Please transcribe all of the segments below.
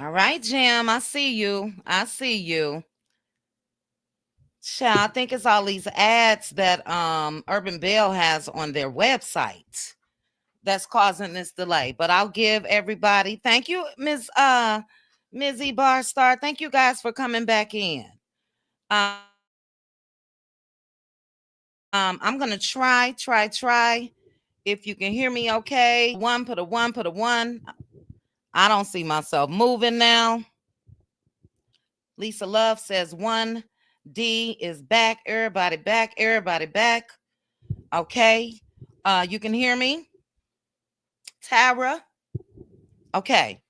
All right, Jim. I see you. I see you. Child, I think it's all these ads that Urban Bell has on their website that's causing this delay. But I'll give everybody thank you, Mizzy Barstar. Thank you guys for coming back in. I'm gonna try. If you can hear me okay. Put a one. I don't see myself moving now. Lisa Love says 1D is back. Everybody back. Everybody back. Okay. You can hear me? Tara? Okay.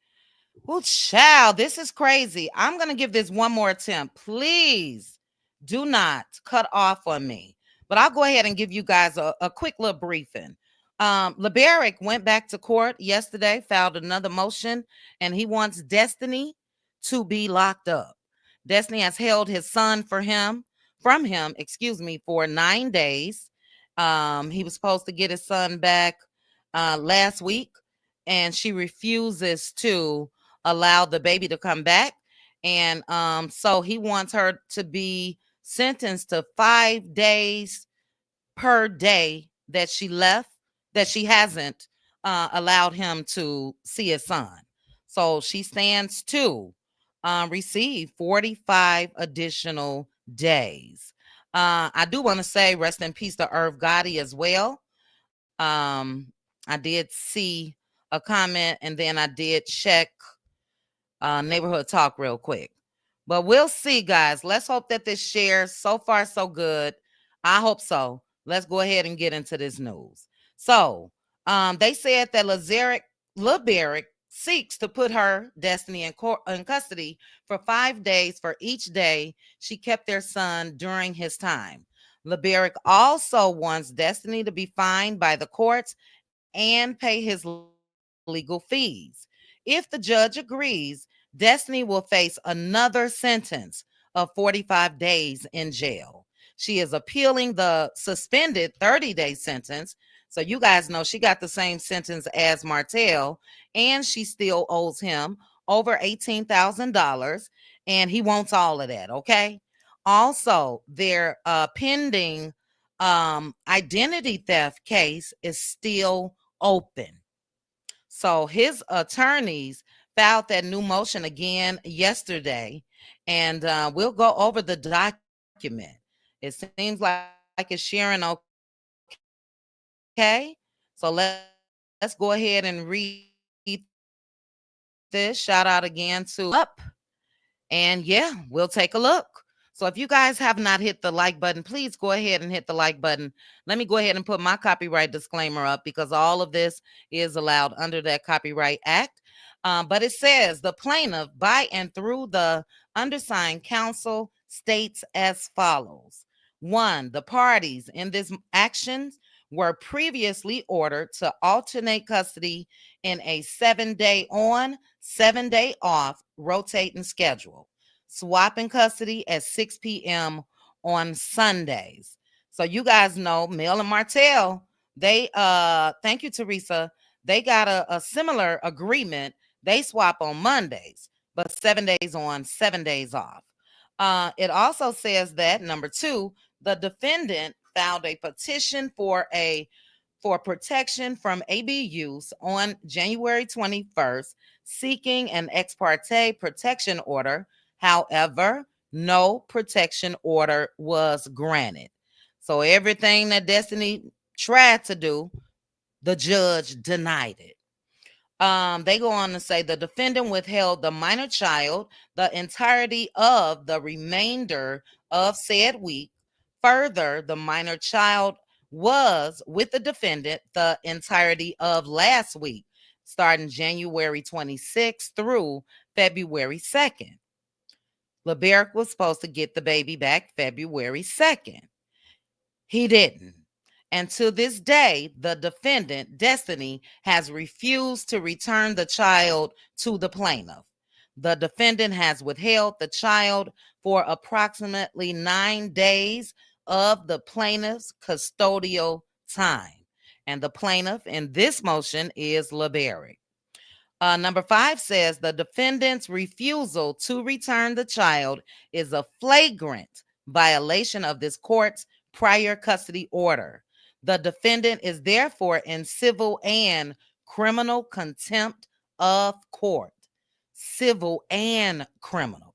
Well, child, this is crazy. I'm going to give this one more attempt. Please do not cut off on me. But I'll go ahead and give you guys a quick little briefing. Laberrick went back to court yesterday, filed another motion, and he wants Destiny to be locked up. Destiny has held his son from him, for 9 days. He was supposed to get his son back last week, and she refuses to allow the baby to come back. And so he wants her to be sentenced to 5 days per day that she left, that she hasn't allowed him to see his son. So she stands to receive 45 additional days. I do want to say rest in peace to Irv Gotti as well. I did see a comment, and then I did check Neighborhood Talk real quick. But we'll see, guys. Let's hope that this shares. So far, so good. I hope so. Let's go ahead and get into this news. So they said that Laberrick seeks to put her, Destiny, in custody for 5 days for each day she kept their son during his time. Laberrick also wants Destiny to be fined by the courts and pay his legal fees. If the judge agrees, Destiny will face another sentence of 45 days in jail. She is appealing the suspended 30-day sentence. So you guys know she got the same sentence as Martell, and she still owes him over $18,000, and he wants all of that, okay? Also, their pending identity theft case is still open. So his attorneys filed that new motion again yesterday, and we'll go over the document. It seems like it's sharing okay. So let's go ahead and read this. Shout out again to and yeah, we'll take a look. So if you guys have not hit the like button, please go ahead and hit the like button. Let me go ahead and put my copyright disclaimer up because all of this is allowed under that Copyright Act. But it says the plaintiff, by and through the undersigned counsel, states as follows. One, the parties in this action were previously ordered to alternate custody in a 7-day on, 7-day off rotating schedule, swapping custody at 6 p.m. on Sundays. So you guys know Mel and Martell, they thank you, Teresa. They got a similar agreement. They swap on Mondays, but 7 days on, 7 days off. It also says that number two, the defendant filed a petition for protection from abuse on January 21st, seeking an ex parte protection order. However, no protection order was granted. So everything that Destiny tried to do, the judge denied it. They go on to say the defendant withheld the minor child the entirety of the remainder of said week. Further, the minor child was with the defendant the entirety of last week, starting January 26th through February 2nd. Laberrick was supposed to get the baby back February 2nd. He didn't. And to this day, the defendant, Destiny, has refused to return the child to the plaintiff. The defendant has withheld the child for approximately 9 days of the plaintiff's custodial time. And the plaintiff in this motion is Laberrick. Number 5 says the defendant's refusal to return the child is a flagrant violation of this court's prior custody order. The defendant is therefore in civil and criminal contempt of court. Civil and criminal.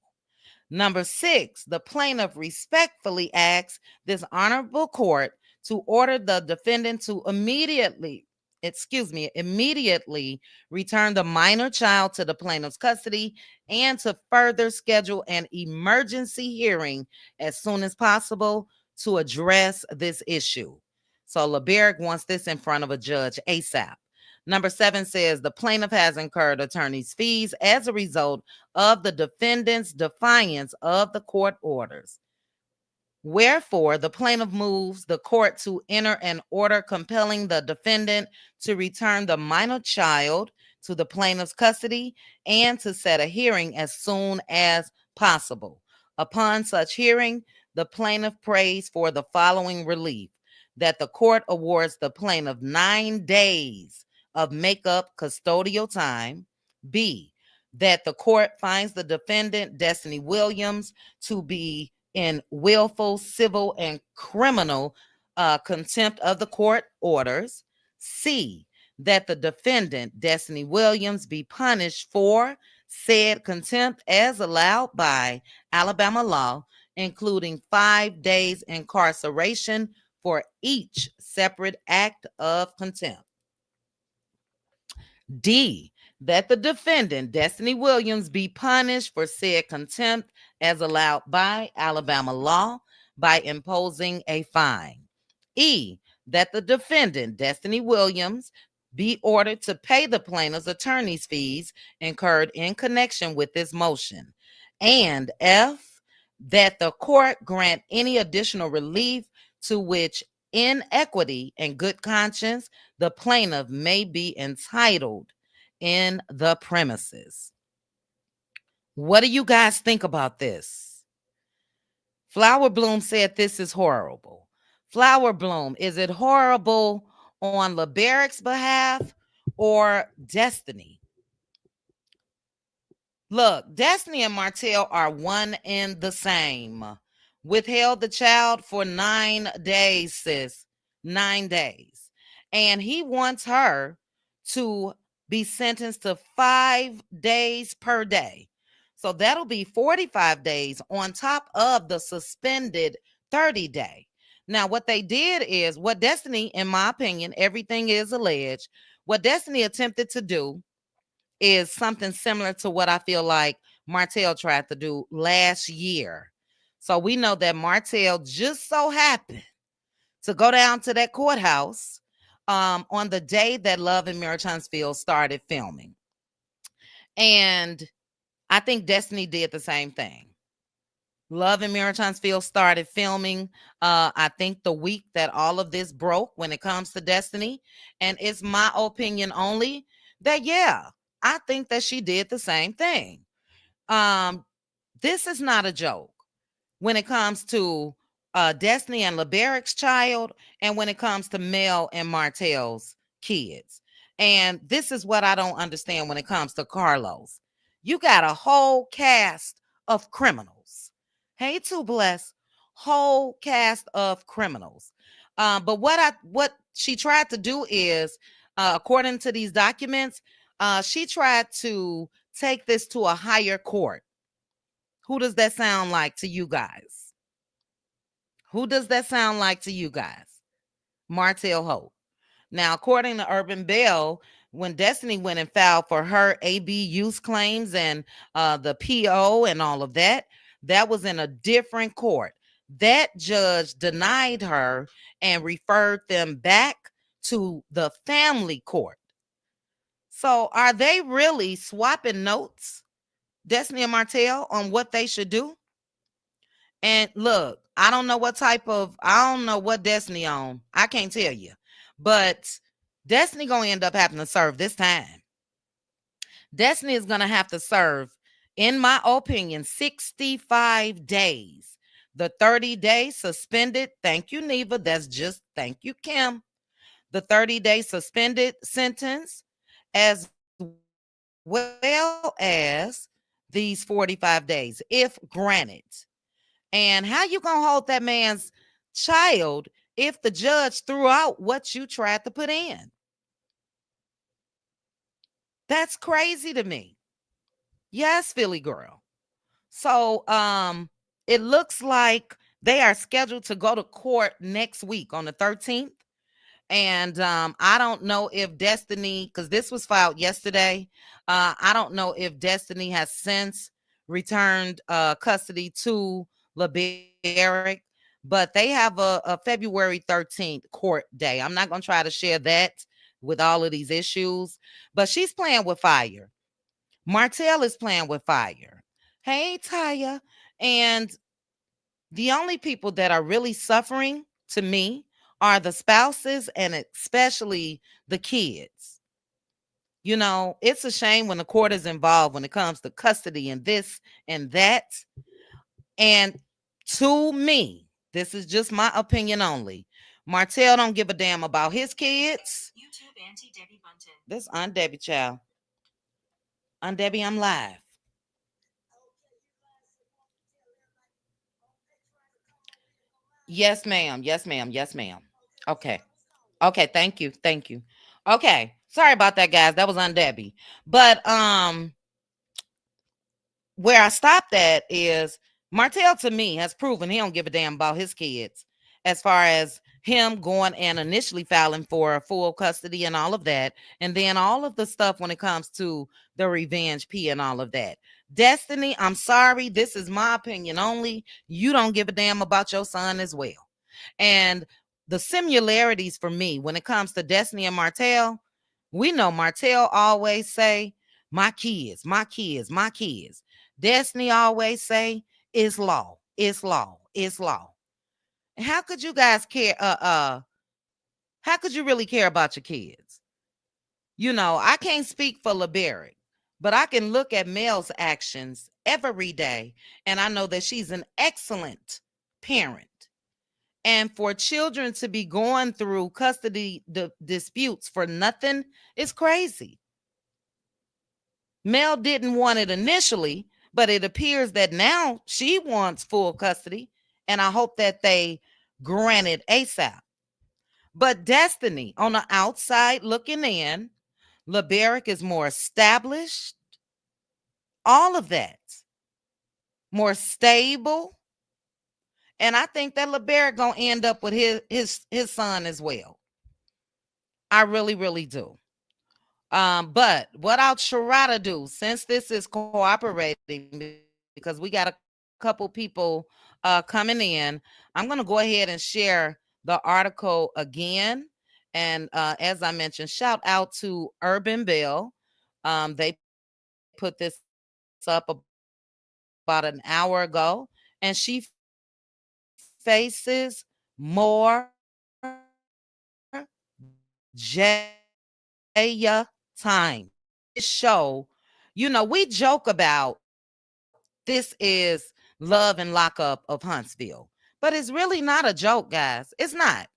Number 6, the plaintiff respectfully asks this honorable court to order the defendant to immediately return the minor child to the plaintiff's custody and to further schedule an emergency hearing as soon as possible to address this issue. So Laberrick wants this in front of a judge ASAP. Number 7 says the plaintiff has incurred attorney's fees as a result of the defendant's defiance of the court orders. Wherefore, the plaintiff moves the court to enter an order compelling the defendant to return the minor child to the plaintiff's custody and to set a hearing as soon as possible. Upon such hearing, the plaintiff prays for the following relief: that the court awards the plaintiff 9 days of make-up custodial time. B, that the court finds the defendant, Destiny Williams, to be in willful civil and criminal contempt of the court orders. C, that the defendant, Destiny Williams, be punished for said contempt as allowed by Alabama law, including 5 days incarceration for each separate act of contempt. D, that the defendant, Destiny Williams, be punished for said contempt as allowed by Alabama law by imposing a fine. E, that the defendant, Destiny Williams, be ordered to pay the plaintiff's attorney's fees incurred in connection with this motion. And F, that the court grant any additional relief to which in equity and good conscience the plaintiff may be entitled in the premises. What do you guys think about this? Flower Bloom said this is horrible. Flower Bloom, is it horrible on Laberrick's behalf or Destiny? Look, Destiny and Martell are one and the same. Withheld the child for 9 days, sis. 9 days. And he wants her to be sentenced to 5 days per day. So that'll be 45 days on top of the suspended 30-day. Now, what they did is, what Destiny, in my opinion, everything is alleged, what Destiny attempted to do is something similar to what I feel like Martell tried to do last year. So we know that Martell just so happened to go down to that courthouse on the day that Love in Mary Huntsville started filming. And I think Destiny did the same thing. Love in Mary Huntsville started filming, I think the week that all of this broke when it comes to Destiny. And it's my opinion only that, yeah, I think that she did the same thing. This is not a joke when it comes to Destiny and Laberrick's child, and when it comes to Mel and Martell's kids. And this is what I don't understand when it comes to Carlos. You got a whole cast of criminals. Hey, Too Blessed, whole cast of criminals. But what she tried to do is, according to these documents, she tried to take this to a higher court. Who does that sound like to you guys? Who does that sound like to you guys? Martell Hope. Now, according to Urban Bell, when Destiny went and filed for her AB use claims and the PO and all of that, that was in a different court. That judge denied her and referred them back to the family court. So are they really swapping notes, Destiny and Martell, on what they should do? And look, I don't know what Destiny on. I can't tell you. But Destiny going to end up having to serve this time. Destiny is going to have to serve, in my opinion, 65 days. The 30-day suspended, thank you, Neva. Thank you, Kim. The 30-day suspended sentence, as well as these 45 days, if granted. And how you gonna hold that man's child if the judge threw out what you tried to put in? That's crazy to me. Yes, Philly girl. So it looks like they are scheduled to go to court next week on the 13th. And I don't know if Destiny, because this was filed yesterday, I don't know if Destiny has since returned custody to Laberrick, but they have a February 13th court day. I'm not going to try to share that with all of these issues, but she's playing with fire. Martell is playing with fire. Hey, Taya. And the only people that are really suffering to me are the spouses and especially the kids. You know, it's a shame when the court is involved when it comes to custody and this and that. And to me, this is just my opinion only. Martell don't give a damn about his kids. YouTube Auntie Debbie Bunton. This Aunt Debbie child. Aunt Debbie, I'm live. Yes, ma'am. Yes, ma'am. Yes, ma'am. Okay. Okay, thank you. Thank you. Okay. Sorry about that, guys. That was on Debbie. But where I stopped at is Martell to me has proven he don't give a damn about his kids as far as him going and initially filing for full custody and all of that. And then all of the stuff when it comes to the revenge P and all of that. Destiny, I'm sorry. This is my opinion only. You don't give a damn about your son as well. And the similarities for me when it comes to Destiny and Martell, we know Martell always say, my kids, my kids, my kids. Destiny always say, it's law, it's law, it's law. How could you guys care? How could you really care about your kids? You know, I can't speak for Laberrick, but I can look at Mel's actions every day, and I know that she's an excellent parent. And for children to be going through custody disputes for nothing is crazy. Mel didn't want it initially, but it appears that now she wants full custody. And I hope that they grant it ASAP. But Destiny, on the outside looking in, Laberrick is more established, all of that, more stable. And I think that Laberrick gonna end up with his son as well. I really, really do. But what I'll try to do, since this is cooperating, because we got a couple people coming in, I'm going to go ahead and share the article again. And as I mentioned, shout out to Urban Bell. They put this up about an hour ago, and she faces more time. This show, you know, we joke about this is love and lockup of Huntsville, but it's really not a joke, guys. It's not.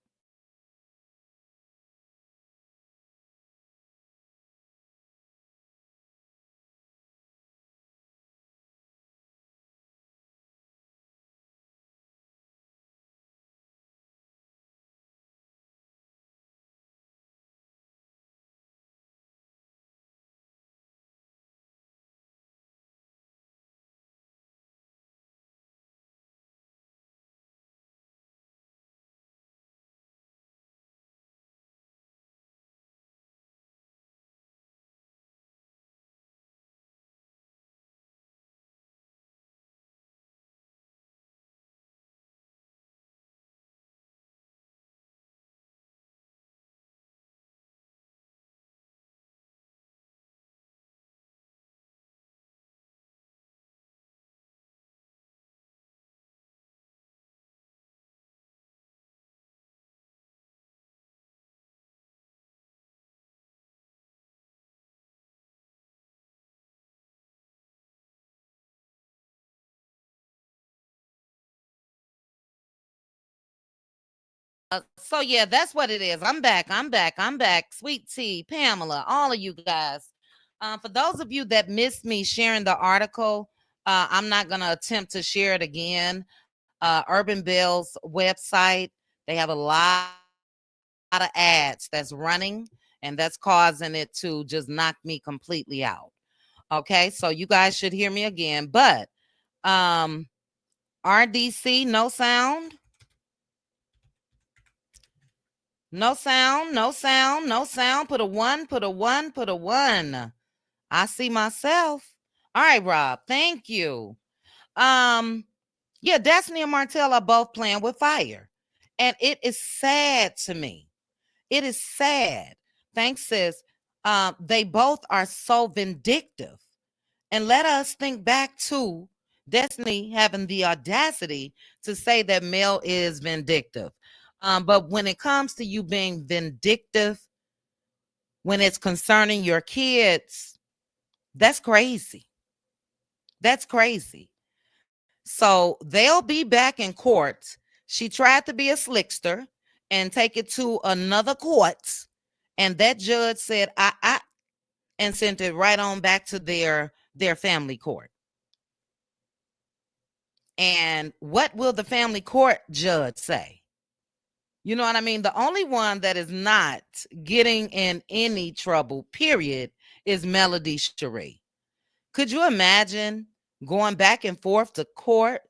So yeah, that's what it is. I'm back. I'm back. I'm back. Sweet Tea, Pamela, all of you guys. For those of you that missed me sharing the article, I'm not going to attempt to share it again. Urban Bell's website, they have a lot of ads that's running, and that's causing it to just knock me completely out. Okay, so you guys should hear me again. But um RDC, no sound. No sound, no sound, no sound. Put a one, put a one, put a one. I see myself. All right, Rob. Thank you. Um, yeah, Destiny and Martell are both playing with fire. And it is sad to me. It is sad. Thanks, sis. They both are so vindictive. And let us think back to Destiny having the audacity to say that Mel is vindictive. But when it comes to you being vindictive, when it's concerning your kids, that's crazy. That's crazy. So they'll be back in court. She tried to be a slickster and take it to another court. And that judge said, and sent it right on back to their family court. And what will the family court judge say? You know what I mean? The only one that is not getting in any trouble, period, is Melody Cherie. Could you imagine going back and forth to court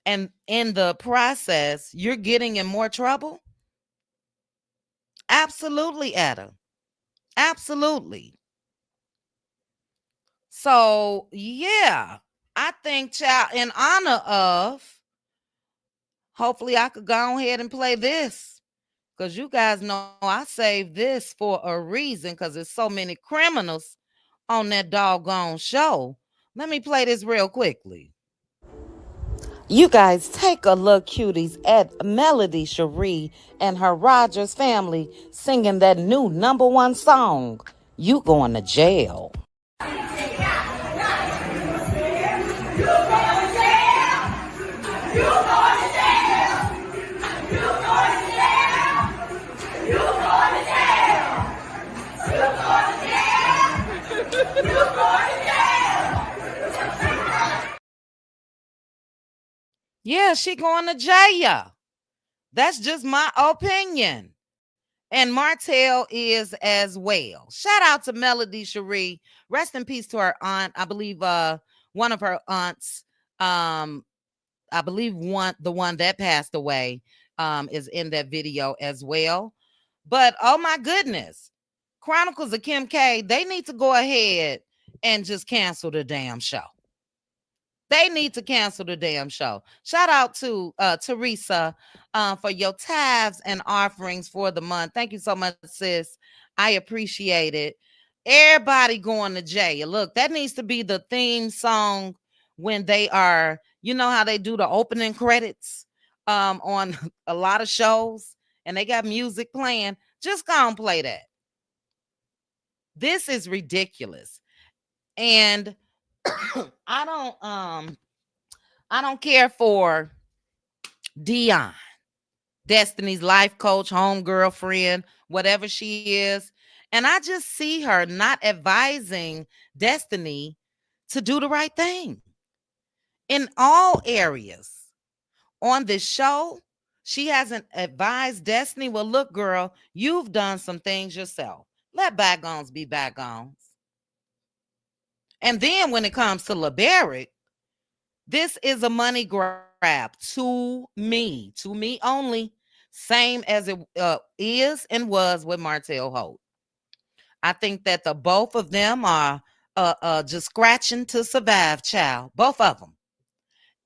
and in the process, you're getting in more trouble? Absolutely, Adam. Absolutely. So, yeah, I think, child, in honor of, hopefully I could go ahead and play this because you guys know I saved this for a reason because there's so many criminals on that doggone show. Let me play this real quickly. You guys take a look, cuties, at Melody Cherie and her Rogers family singing that new #1 song, You Going to Jail. Yeah, she going to jail. That's just my opinion. And Martell is as well. Shout out to Melody Cherie. Rest in peace to her aunt. I believe one of her aunts, I believe the one that passed away, is in that video as well. But oh my goodness, Chronicles of Kim K, they need to go ahead and just cancel the damn show. They need to cancel the damn show. Shout out to Teresa for your tithes and offerings for the month. Thank you so much, sis. I appreciate it. Everybody going to jail. Look, that needs to be the theme song when they are, you know how they do the opening credits on a lot of shows and they got music playing. Just go and play that. This is ridiculous. And I don't care for Dion, Destiny's life coach, home girlfriend, whatever she is. And I just see her not advising Destiny to do the right thing in all areas. On this show, she hasn't advised Destiny. Well, look, girl, you've done some things yourself. Let bygones be bygones. And then when it comes to Laberrick, this is a money grab to me only, same as it is and was with Martell Holt. I think that the both of them are just scratching to survive, child, both of them.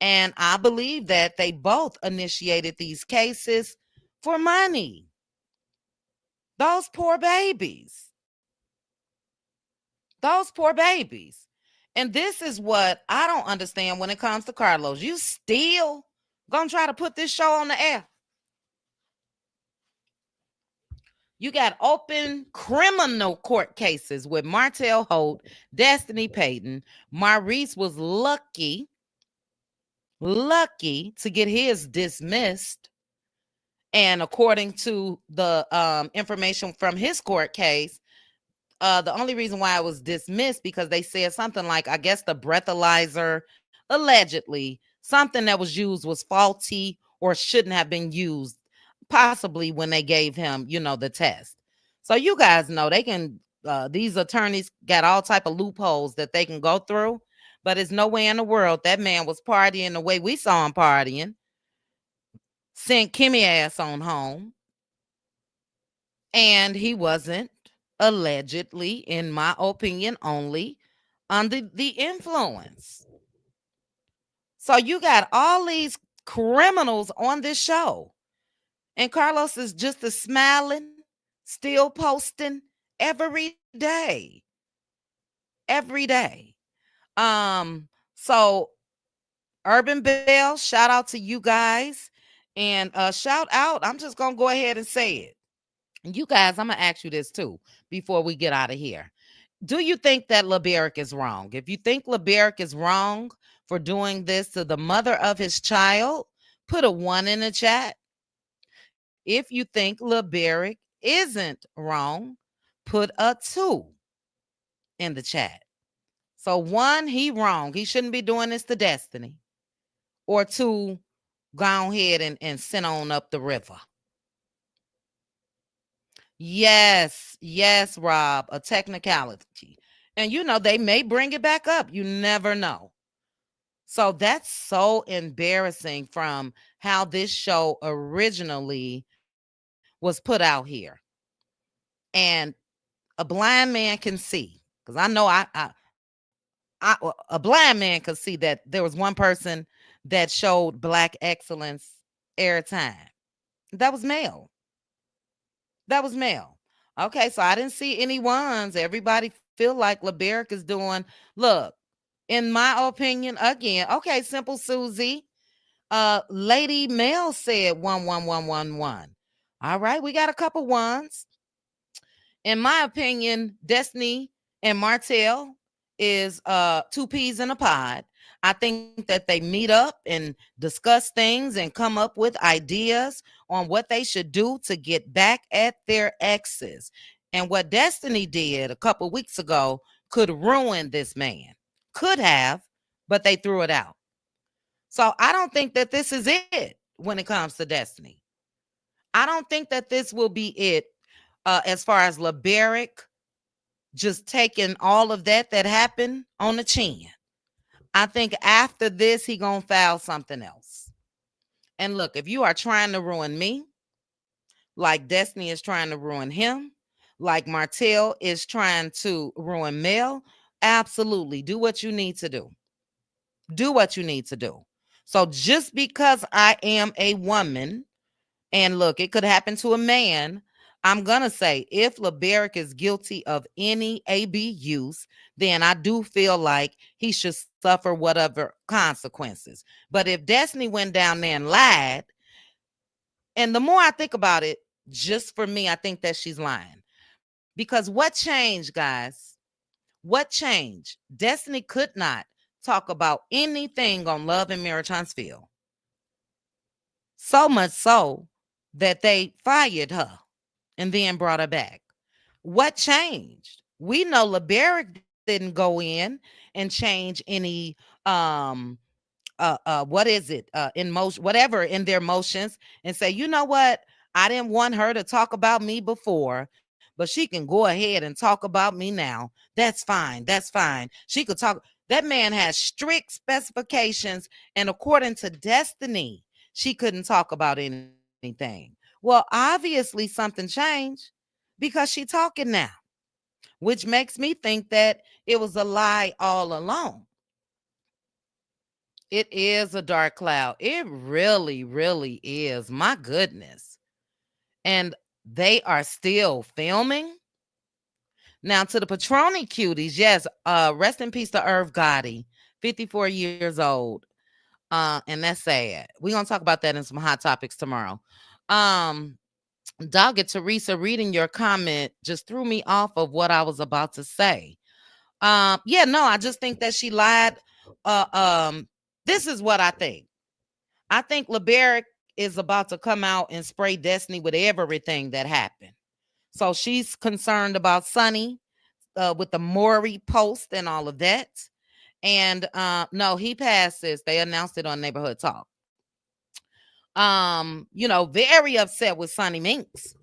And I believe that they both initiated these cases for money. Those poor babies. Those poor babies. And this is what I don't understand when it comes to Carlos. You still gonna try to put this show on the air? You got open criminal court cases with Martell Holt, Destiny Payton. Maurice was lucky to get his dismissed. And according to the information from his court case, the only reason why it was dismissed because they said something like, I guess the breathalyzer, allegedly, something that was used was faulty or shouldn't have been used, possibly when they gave him, the test. So you guys know they can. These attorneys got all type of loopholes that they can go through, but it's no way in the world that man was partying the way we saw him partying. Sent Kimmy ass on home, and he wasn't allegedly, in my opinion, only under the influence. So you got all these criminals on this show, and Carlos is just a smiling, still posting every day. Every day. So Urban Bell, shout out to you guys. And shout out, I'm just gonna go ahead and say it. And you guys, I'm gonna ask you this too before we get out of here. Do you think that Laberrick is wrong? If you think Laberrick is wrong for doing this to the mother of his child, put a 1 in the chat. If you think Laberrick isn't wrong, put a 2 in the chat. So 1, he wrong. He shouldn't be doing this to Destiny. Or 2, go ahead and send on up the river. Yes, Rob, a technicality. And they may bring it back up. You never know. So that's so embarrassing from how this show originally was put out here. And a blind man can see, because I know a blind man could see that there was one person that showed black excellence every time. That was male. That was male. Okay, so I didn't see any ones. Everybody feel like Laberrick is doing. Look, in my opinion, again, okay, Simple Susie. Lady Mel said 11111. All right, we got a couple ones. In my opinion, Destiny and Martell is 2 peas in a pod. I think that they meet up and discuss things and come up with ideas on what they should do to get back at their exes. And what Destiny did a couple weeks ago could ruin this man. Could have, but they threw it out. So I don't think that this is it when it comes to Destiny. I don't think that this will be it as far as Laberrick just taking all of that happened on the chin. I think after this, he gonna file something else. And look, if you are trying to ruin me, like Destiny is trying to ruin him, like Martell is trying to ruin Mel, absolutely do what you need to do. Do what you need to do. So just because I am a woman, and look, it could happen to a man, I'm going to say if Laberrick is guilty of any AB use, then I do feel like he should suffer whatever consequences. But if Destiny went down there and lied, and the more I think about it, just for me, I think that she's lying. Because what changed, guys? What changed? Destiny could not talk about anything on Love and Marriage Huntsville. So much so that they fired her and then brought her back. What changed? We know Laberrick didn't go in and change any what is it in motion, whatever, in their motions, and say, you know what, I didn't want her to talk about me before, but she can go ahead and talk about me now. That's fine. She could talk. That man has strict specifications, and according to Destiny, she couldn't talk about anything. Well, obviously something changed because she talking now, which makes me think that it was a lie all along. It is a dark cloud. It really, really is. My goodness. And they are still filming. Now to the Patroni cuties, yes, rest in peace to Irv Gotti, 54 years old. And that's sad. We're gonna talk about that in some hot topics tomorrow. Dogged Teresa, reading your comment just threw me off of what I was about to say. Yeah, no, I just think that she lied. This is what I think. I think Laberrick is about to come out and spray Destiny with everything that happened. So she's concerned about Sonny. with the Maury post and all of that. And no, he passed this. They announced it on Neighborhood Talk. Very upset with Sonny Minks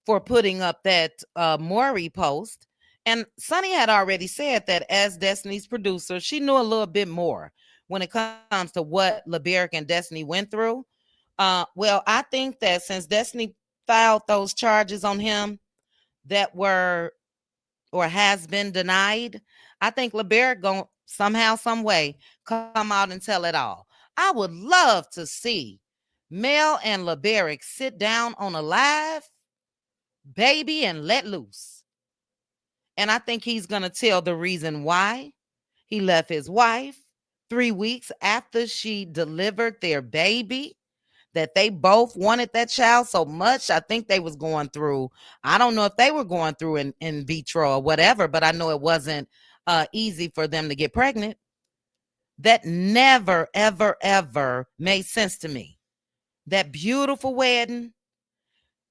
for putting up that Maury post. And Sonny had already said that as Destiny's producer, she knew a little bit more when it comes to what Laberrick and Destiny went through. Well, I think that since Destiny filed those charges on him that were or has been denied, I think Laberrick going somehow, some way come out and tell it all. I would love to see Mel and Laberrick sit down on a live, baby, and let loose. And I think he's going to tell the reason why he left his wife 3 weeks after she delivered their baby, that they both wanted that child so much. I think they was going through, I don't know if they were going through in vitro or whatever, but I know it wasn't easy for them to get pregnant. That never, ever, ever made sense to me. That beautiful wedding,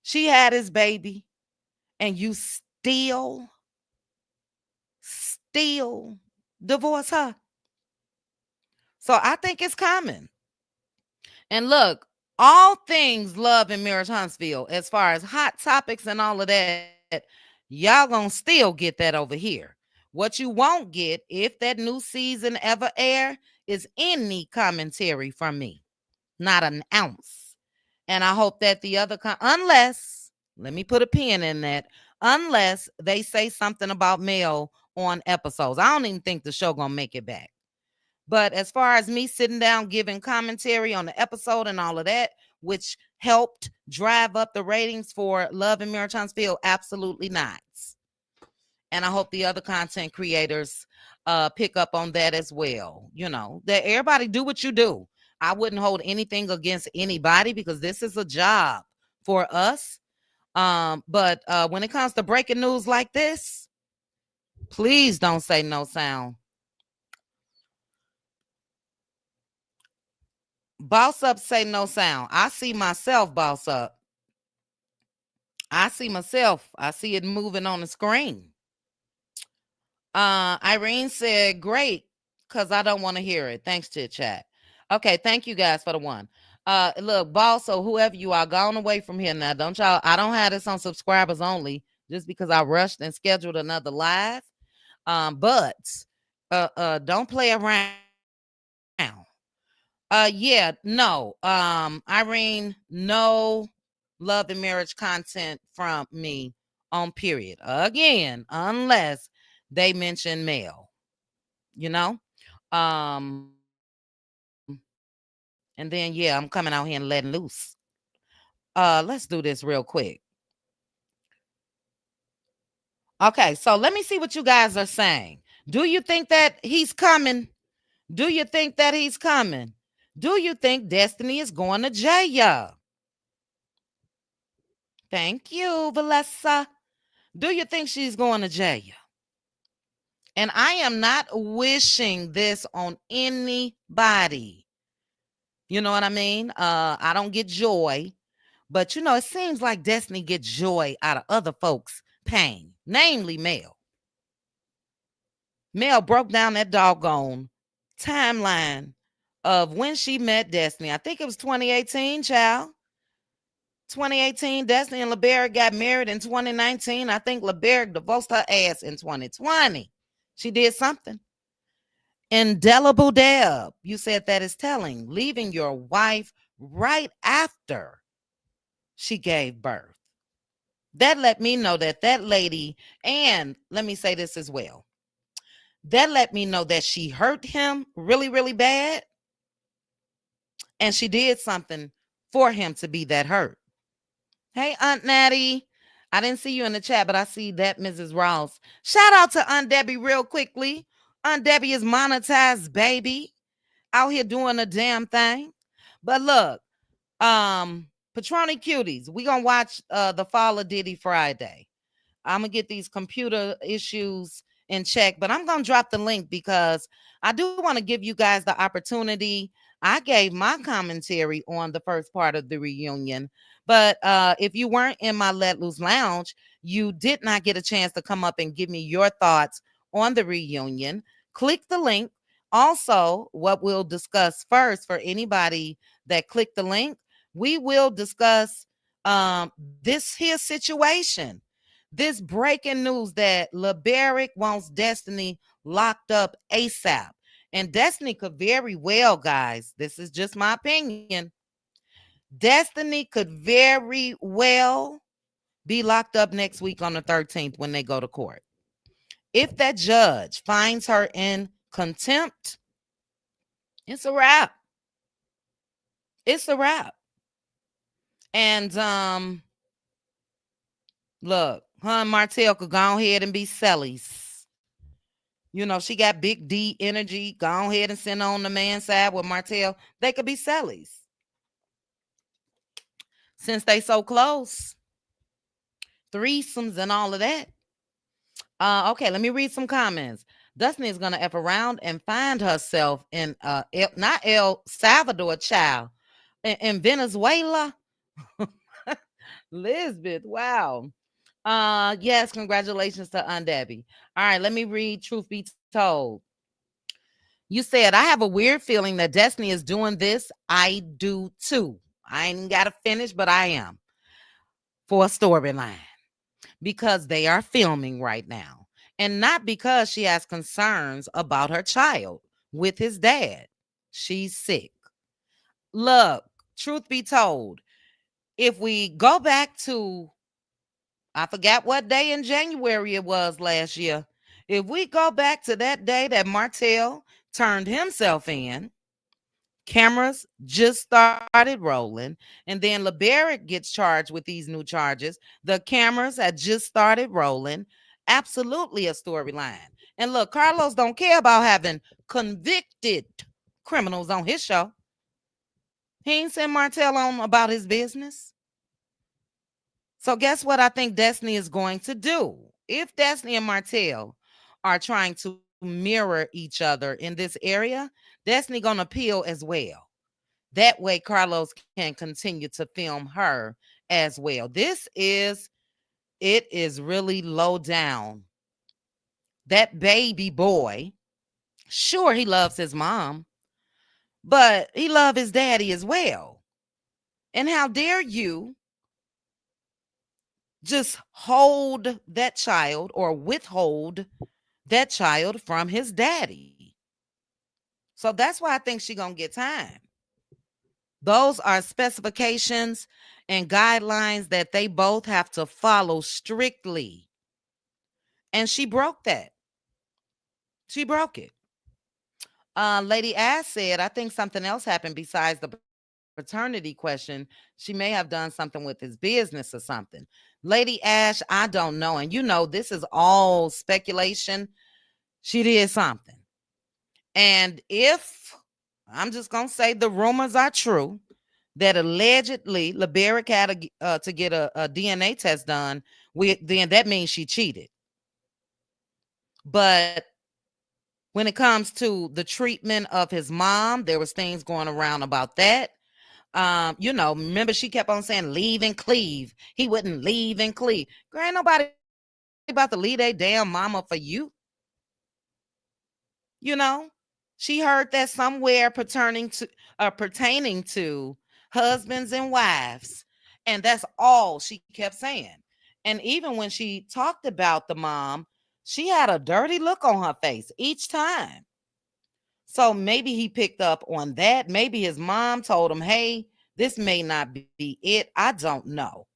she had his baby, and you still divorce her. So I think it's coming. And look, all things love and marriage Huntsville, as far as hot topics and all of that, y'all gonna still get that over here. What you won't get, if that new season ever air, is any commentary from me. Not an ounce. And I hope that the other, unless, let me put a pin in that, unless they say something about Mel on episodes. I don't even think the show gonna make it back. But as far as me sitting down giving commentary on the episode and all of that, which helped drive up the ratings for Love and Marriage Huntsville, absolutely not. And I hope the other content creators pick up on that as well. That everybody do what you do. I wouldn't hold anything against anybody because this is a job for us. But when it comes to breaking news like this, please don't say no sound. Boss up, say no sound. I see myself, boss up. I see myself. I see it moving on the screen. Irene said, great, because I don't want to hear it. Thanks to the chat. Okay, thank you guys for the one. Look, boss, so whoever you are, gone away from here now. Don't y'all, I don't have this on subscribers only just because I rushed and scheduled another live. But don't play around. No. Irene, no love and marriage content from me on period. Again, unless they mention Mel. Um, and then I'm coming out here and letting loose. Let's do this real quick. Okay, so let me see what you guys are saying. Do you think that he's coming? Do you think that he's coming? Do you think Destiny is going to jail? Thank you, Valessa. Do you think she's going to jail? And I am not wishing this on anybody. You know what I mean? I don't get joy, but it seems like Destiny gets joy out of other folks' pain, namely Mel. Mel broke down that doggone timeline of when she met Destiny. I think it was 2018, child. 2018, Destiny and Laberrick got married in 2019. I think Laberrick divorced her ass in 2020. She did something. Indelible Deb, you said that is telling. Leaving your wife right after she gave birth. That let me know that lady, and let me say this as well. That let me know that she hurt him really, really bad. And she did something for him to be that hurt. Hey, Aunt Natty. I didn't see you in the chat, but I see that, Mrs. Ross. Shout out to Aunt Debbie real quickly. Aunt Debbie is monetized, baby. Out here doing a damn thing. But look, Patroni Cuties, we gonna watch the Fall of Diddy Friday. I'm gonna get these computer issues in check, but I'm going to drop the link because I do want to give you guys the opportunity. I gave my commentary on the first part of the reunion, but if you weren't in my Let Loose Lounge, you did not get a chance to come up and give me your thoughts on the reunion. Click the link. Also, what we'll discuss first for anybody that clicked the link, we will discuss this here situation, this breaking news that Laberrick wants Destiny locked up ASAP. And Destiny could very well, guys, this is just my opinion. Destiny could very well be locked up next week on the 13th when they go to court. If that judge finds her in contempt, it's a wrap. It's a wrap. And look, her and Martell could go ahead and be sellies. You know, she got big D energy. Go ahead and send her on the man's side with Martell. They could be sellies. Since they so close. Threesomes and all of that. Okay, let me read some comments. Destiny is gonna F around and find herself in not El Salvador, child. In Venezuela. Lisbeth, wow. Yes, congratulations to Debbie. All right, let me read Truth Be Told. You said, I have a weird feeling that Destiny is doing this. I do too. I ain't got to finish, but I am. For a storyline. Because they are filming right now. And not because she has concerns about her child with his dad. She's sick. Look, truth be told, if we go back to, I forgot what day in January it was last year. If we go back to that day that Martell turned himself in, cameras just started rolling, and then Laberrick gets charged with these new charges. The cameras had just started rolling. Absolutely a storyline. And look, Carlos don't care about having convicted criminals on his show. He ain't sent Martell on about his business. So guess what I think Destiny is going to do? If Destiny and Martell are trying to mirror each other in this area, Destiny gonna appeal as well. That way Carlos can continue to film her as well. It is really low down. That baby boy, sure he loves his mom, but he loves his daddy as well. And how dare you just hold that child or withhold that child from his daddy. So that's why I think she gonna get time. Those are specifications and guidelines that they both have to follow strictly. And she broke that. She broke it. Lady Ash said, I think something else happened besides the paternity question. She may have done something with his business or something. Lady Ash, I don't know. And you know, this is all speculation. She did something. And if I'm just going to say the rumors are true, that allegedly Laberrick had to get a DNA test done, then that means she cheated. But when it comes to the treatment of his mom, there was things going around about that. You know, remember she kept on saying leave and cleave. He wouldn't leave and cleave. Girl, ain't nobody about to leave their damn mama for you. You know, she heard that somewhere pertaining to husbands and wives, and that's all she kept saying. And even when she talked about the mom, she had a dirty look on her face each time. So maybe he picked up on that. Maybe his mom told him, hey, this may not be it. I don't know.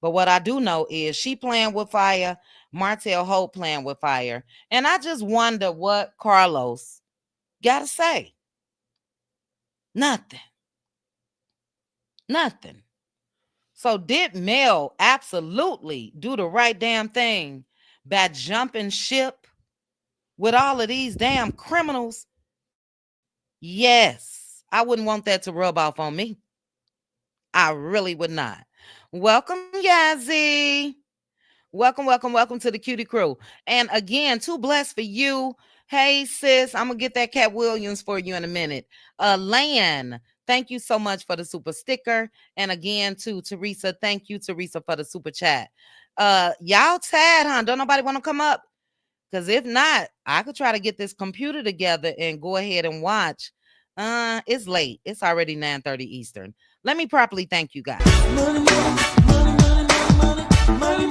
But what I do know is she playing with fire, Martell Hope playing with fire. And I just wonder what Carlos got to say. Nothing. Nothing. So did Mel absolutely do the right damn thing by jumping ship with all of these damn criminals? Yes. I wouldn't want that to rub off on me. I really would not. Welcome, Yazzie. Welcome, welcome, welcome to the Cutie Crew. And again, too blessed for you. Hey, sis, I'm gonna get that Cat Williams for you in a minute. Lan, thank you so much for the super sticker. And again, to Teresa, thank you, Teresa, for the super chat. Y'all tad, huh? Don't nobody want to come up? Because if not, I could try to get this computer together and go ahead and watch. It's late. It's already 9:30 Eastern. Let me properly thank you guys. Money, money, money, money, money.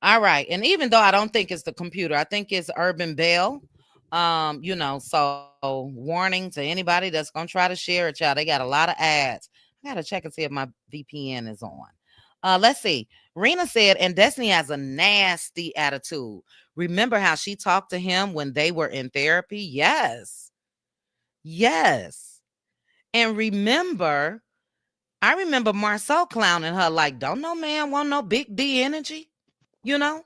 All right. And even though I don't think it's the computer, I think it's Urban Bell. So warning to anybody that's gonna try to share it, y'all. They got a lot of ads. I gotta check and see if my VPN is on. Let's see. Rena said, and Destiny has a nasty attitude. Remember how she talked to him when they were in therapy? Yes. Yes. And I remember Marcel clowning her like, don't no man want no big D energy, you know?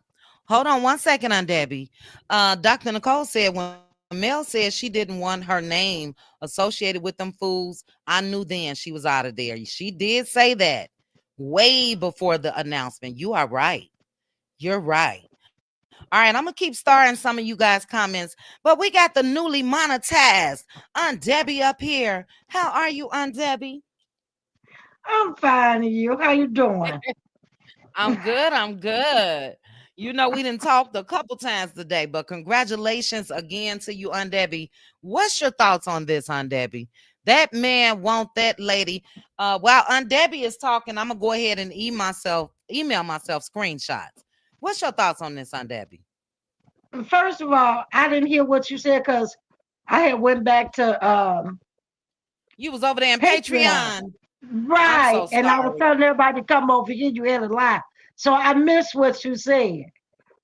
Hold on one second, on Debbie. Dr. Nicole said when Mel said she didn't want her name associated with them fools, I knew then she was out of there. She did say that way before the announcement. You are right. You're right. All right, I'm gonna keep starting some of you guys' comments, but we got the newly monetized Aunt Debbie up here. How are you, Aunt Debbie? I'm fine, and you? How you doing? I'm good. I'm good. We didn't talk a couple times today, but congratulations again to you, Aunt Debbie. What's your thoughts on this, Aunt Debbie? That man want that lady. While Aunt Debbie is talking, I'm gonna go ahead and email myself screenshots. What's your thoughts on this, Aunt Debbie? First of all, I didn't hear what you said because I had went back to You was over there in Patreon. Patreon. I'm Right, so and I was sorry. telling everybody to come over here. You had a lie, so I missed what you said.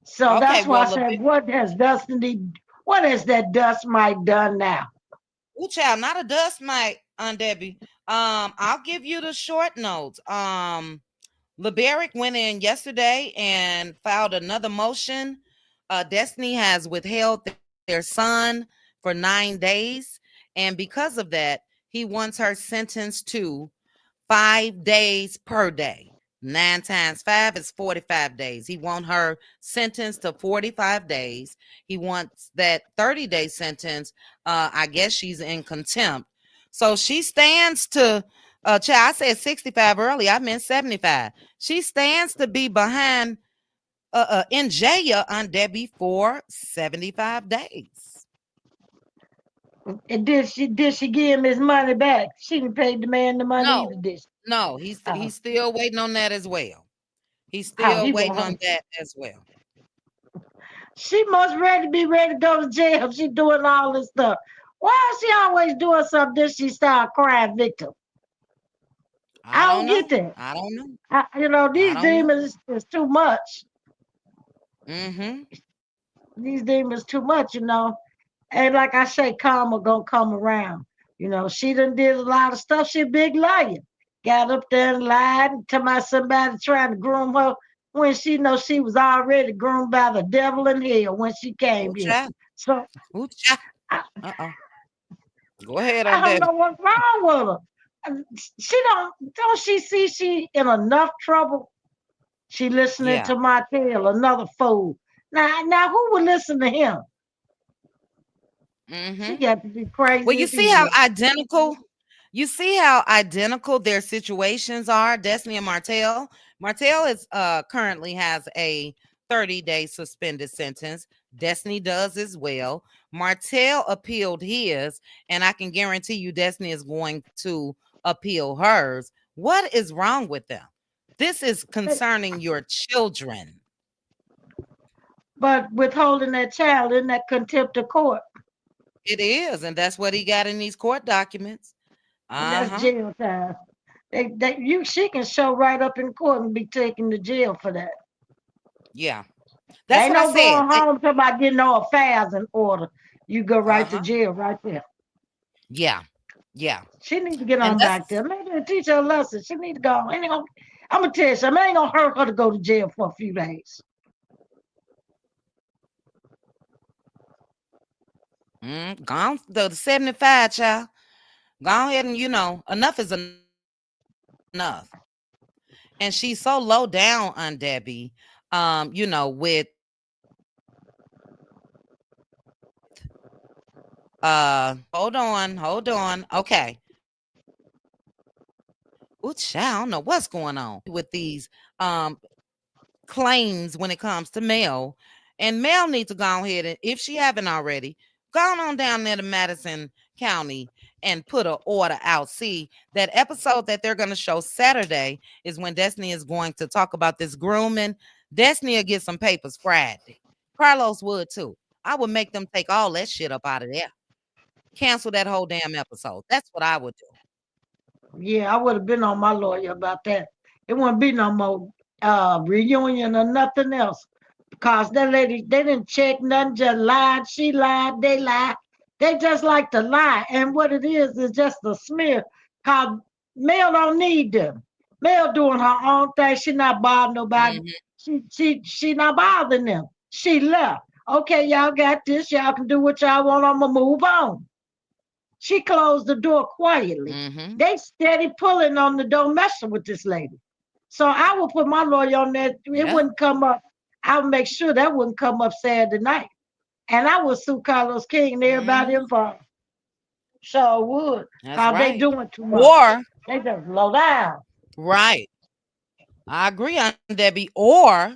So Okay, that's why I well, said, What has that dust mite done now? ooh, child, not a dust mite, Aunt Debbie. I'll give you the short notes. Laberrick went in yesterday and filed another motion. Destiny has withheld their son for 9 days. And because of that, he wants her sentenced to 5 days per day. 9 times 5 is 45 days. He wants her sentenced to 45 days. He wants that 30-day sentence. I guess she's in contempt. So she stands to child, I said 65 early. I meant 75. She stands to be behind in jail on Debbie for 75 days. And did she give him his money back? She didn't pay the man the money No, either, did she? no, Oh, he's still waiting on that as well. He's oh, still he waiting on won't. that as well. She must be ready to go to jail. She doing all this stuff. Why is she always doing something? Then she start crying victim. I I don't don't get know. that. I don't know. I These don't know. demons is too much. Mm-hmm. These demons too much. And like I say, karma gonna come around. She done did a lot of stuff. She a big liar. Got up there and lied to my somebody trying to groom her when she knows she was already groomed by the devil in hell when she came Ooh, here. child. So Ooh, child. I, Uh-oh. Go ahead I on don't Debbie. know what's wrong with her. She don't she see she in enough trouble. She listening Yeah. to Martell, another fool. Now who would listen to him? She Mm-hmm. got to be Well, crazy you as see how hell. identical their situations are, Destiny and Martell. Martell is currently has a 30-day suspended sentence. Destiny does as well. Martell appealed his, and I can guarantee you Destiny is going to appeal hers. What is wrong with them? This is concerning your children. But withholding that child in that contempt of court, It is, and that's what he got in these court documents. that's Uh-huh. jail time. She can show right up in court and be taken to jail for that. Yeah. That's Ain't what I no said. going home till about getting all affairs in order. You go right to Uh-huh. jail right there. Yeah. Yeah. She need to get And on back that's there. Maybe to teach her a lesson. She need to go. I'm gonna tell you something. It ain't gonna hurt her to go to jail for a few days. gone the 75, child. Go ahead and enough is enough. And she's so low down on Debbie, with hold on. Okay. Ooh, child, I don't know what's going on with these claims when it comes to Mel. And Mel needs to go ahead and, if she haven't already, go on down there to Madison County and put an order out. See, that episode that they're going to show Saturday is when Destiny is going to talk about this grooming. Destiny will get some papers Friday. Carlos would too. I would make them take all that shit up out of there. Cancel that whole damn episode. That's what I would do. Yeah, I would have been on my lawyer about that. It wouldn't be no more reunion or nothing else. Because that lady, they didn't check nothing, just lied. She lied, they lied. They just like to lie. And what it is just a smear. Because Mel don't need them. Mel doing her own thing. She not bothering nobody. Mhm. She not bothering them. She left. Okay, y'all got this. Y'all can do what y'all want. I'ma move on. She closed the door quietly. Mhm. They steady pulling on the door, messing with this lady. So I will put my lawyer on that. It Yeah. wouldn't come up. I would make sure that wouldn't come up Saturday night. And I would sue Carlos King and everybody Mhm. involved. So I would. That's Because they right. doing too much. Or They just low down. right. I agree on Debbie. Or,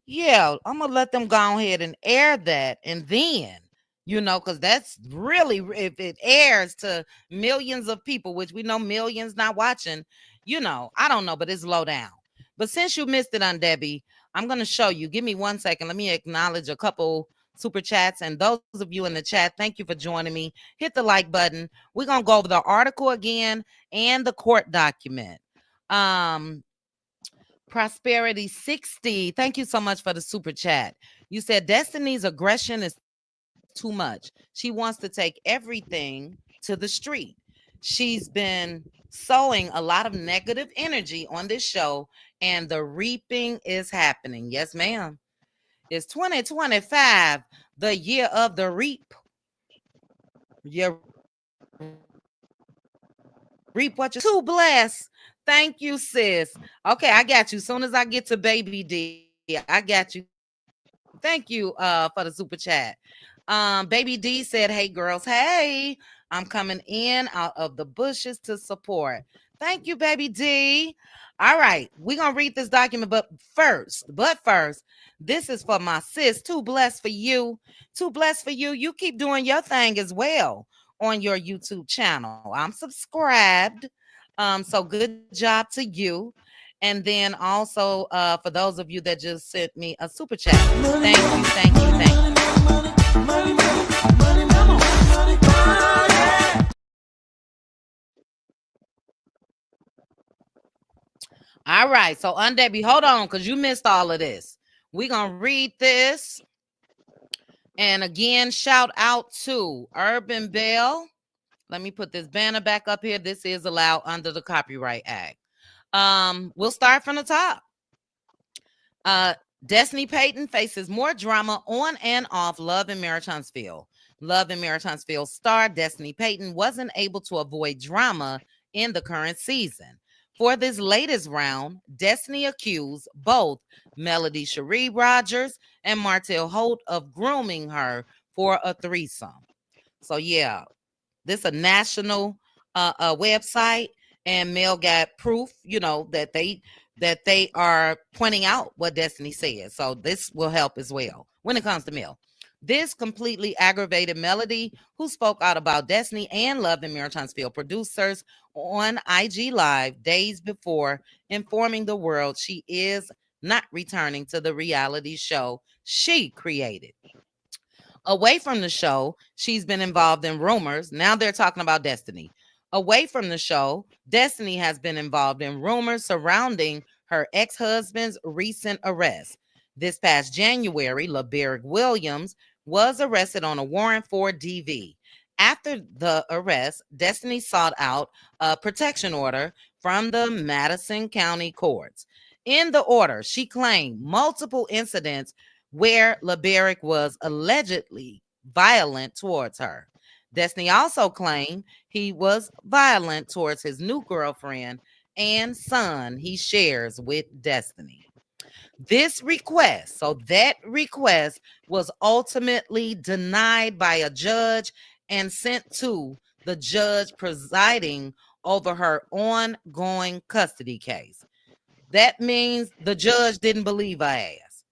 yeah, I'm gonna let them go ahead and air that, and then, because that's really, if it airs to millions of people, which we know millions not watching, I don't know, but it's low down. But since you missed it on Debbie, I'm gonna show you. Give me 1 second. Let me acknowledge a couple super chats, and those of you in the chat, thank you for joining me. Hit the like button. We're gonna go over the article again and the court document. Um, Prosperity 60. Thank you so much for the super chat. You said Destiny's aggression is too much. She wants to take everything to the street. She's been sowing a lot of negative energy on this show, and the reaping is happening. Yes, ma'am. It's 2025, the year of the reap. You reap what you sow. Too blessed. Thank you, sis. Okay, I got you. Soon as I get to Baby D, I got you. Thank you for the super chat. Baby D said, "Hey girls, hey, I'm coming in out of the bushes to support." Thank you, Baby D. All right, we're gonna read this document, but first, this is for my sis. Too blessed for you. Too blessed for you. You keep doing your thing as well on your YouTube channel. I'm subscribed. So good job to you. And then also for those of you that just sent me a super chat. Thank you, thank you, thank you. All right. So Undebbie, hold on, because you missed all of this. We're gonna read this. And again, shout out to Urban Bell. Let me put this banner back up here. This is allowed under the Copyright Act. We'll start from the top. Uh, Destiny Payton faces more drama on and off Love and Marriage Huntsville. Love and Marriage Huntsville star Destiny Payton wasn't able to avoid drama in the current season. For this latest round, Destiny accused both Melody Cherie Rogers and Martell Holt of grooming her for a threesome. So yeah, this a national website, and Mel got proof, that they are pointing out what Destiny said. So this will help as well when it comes to Mel. This completely aggravated Melody, who spoke out about Destiny and Love and Marriage Huntsville producers on IG Live days before, informing the world she is not returning to the reality show she created. Away from the show, she's been involved in rumors. Now they're talking about Destiny. Away from the show, Destiny has been involved in rumors surrounding her ex husband's recent arrest. This past January, Laberrick Williams was arrested on a warrant for DV. After the arrest, Destiny sought out a protection order from the Madison County courts. In the order, she claimed multiple incidents where Laberrick was allegedly violent towards her. Destiny also claimed he was violent towards his new girlfriend and son he shares with Destiny. This request, so that request was ultimately denied by a judge and sent to the judge presiding over her ongoing custody case. That means the judge didn't believe her ass.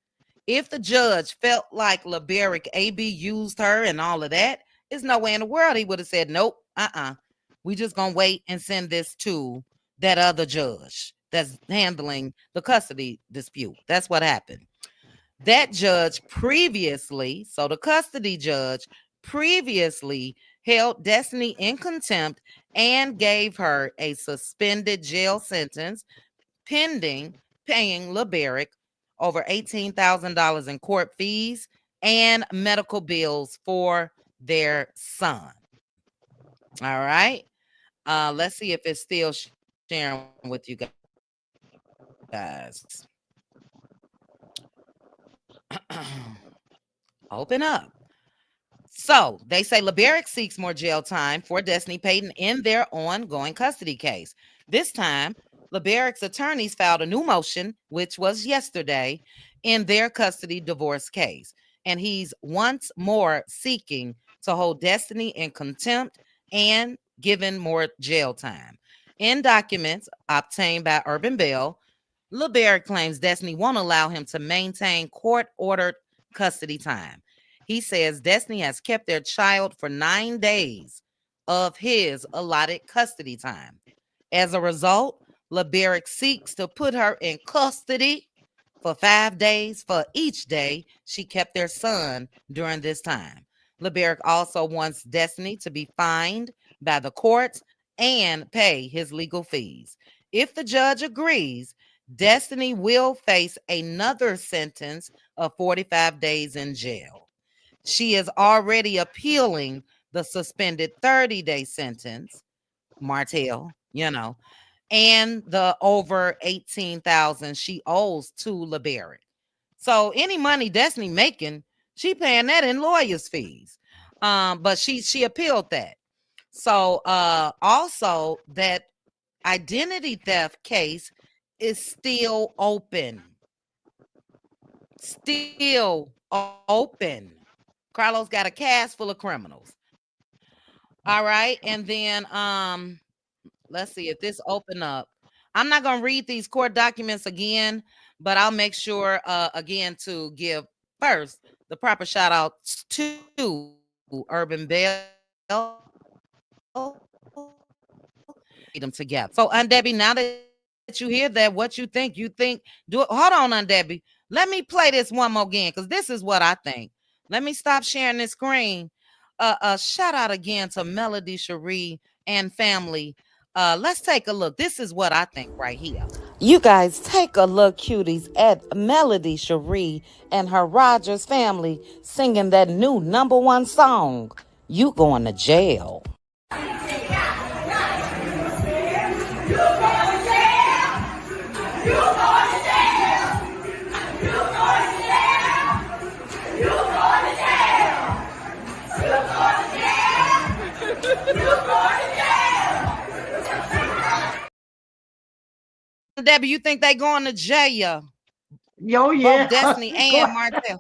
If the judge felt like Laberrick AB used her and all of that, there's no way in the world he would have said, nope, we just gonna wait and send this to that other judge that's handling the custody dispute. That's what happened. That judge previously, so the custody judge previously held Destiny in contempt and gave her a suspended jail sentence pending paying Laberrick over $18,000 in court fees and medical bills for their son. All right. Let's see if it's still sharing with you guys. Open up. So they say Laberrick seeks more jail time for Destiny Payton in their ongoing custody case. This time, Laberrick's attorneys filed a new motion, which was yesterday, in their custody divorce case. And he's once more seeking to hold Destiny in contempt and given more jail time. In documents obtained by Urban Bell, Laberrick claims Destiny won't allow him to maintain court-ordered custody time. He says Destiny has kept their child for 9 days of his allotted custody time. As a result, Laberrick seeks to put her in custody for 5 days for each day she kept their son during this time. Laberrick also wants Destiny to be fined by the courts and pay his legal fees. If the judge agrees, Destiny will face another sentence of 45 days in jail. She is already appealing the suspended 30-day sentence, Martell, and the over $18,000 she owes to Laberrick. So any money Destiny making, she paying that in lawyers' fees. But she appealed that. So also that identity theft case is still open. Still open. Carlos got a cast full of criminals. All right. And then let's see if this open up. I'm not going to read these court documents again, but I'll make sure again to give first the proper shout out to Urban Bell. Them together. So, Aunt Debbie, now that you hear that, what you think? Hold on, Aunt Debbie. Let me play this one more again because this is what I think. Let me stop sharing this screen. Shout out again to Melody Cherie and family. Let's take a look. This is what I think right here. You guys take a look, cuties, at Melody Cherie and her Rogers family singing that new #1 song, You Going to Jail. Debbie, you think they going to jail? Yo, yeah. Both Destiny and Martell.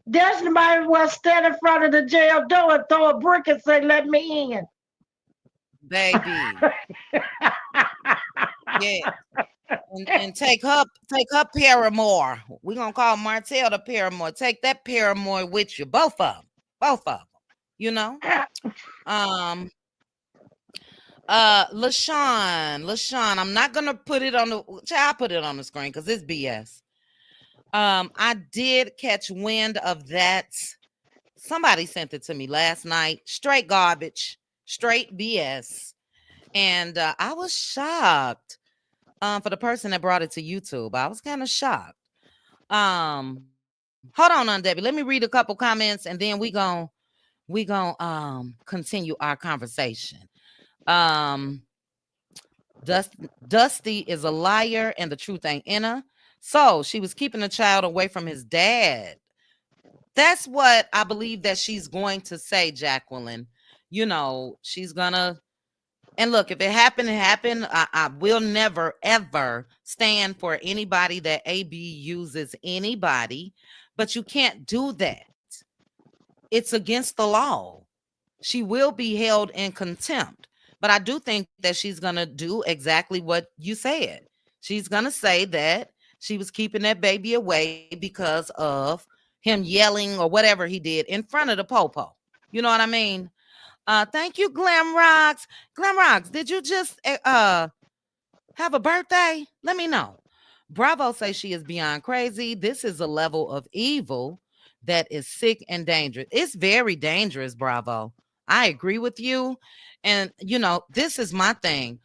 Destiny might as well stand in front of the jail door and throw a brick and say, "Let me in." Baby. Yeah. And take her paramour. We're gonna call Martell the paramour. Take that paramour with you. Both of them. LaShawn, I'm not gonna put it on the I'll put it on the screen because it's BS. I did catch wind of that. Somebody sent it to me last night. Straight garbage, straight BS. And I was shocked. For the person that brought it to YouTube, I was kind of shocked. Hold on, Aunt Debbie. Let me read a couple comments and then we gonna continue our conversation. Dusty is a liar and the truth ain't in her. So she was keeping the child away from his dad. That's what I believe that she's going to say, Jacqueline. She's gonna And look, if it happened, it happened. I will never ever stand for anybody that AB uses anybody, but you can't do that. It's against the law. She will be held in contempt. But I do think that she's going to do exactly what you said. She's going to say that she was keeping that baby away because of him yelling or whatever he did in front of the popo. You know what I mean? Thank you, Glam Rocks. Glam Rocks, did you just have a birthday? Let me know. Bravo says she is beyond crazy. This is a level of evil that is sick and dangerous. It's very dangerous, Bravo. I agree with you. And, this is my thing.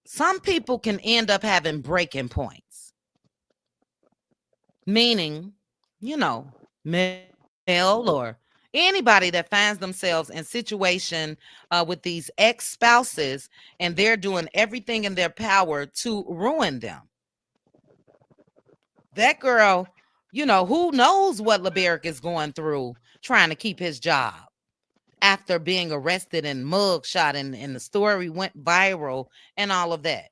Some people can end up having breaking points, meaning, male or anybody that finds themselves in situation with these ex-spouses and they're doing everything in their power to ruin them. That girl, who knows what Laberrick is going through trying to keep his job after being arrested and mugshot and the story went viral and all of that.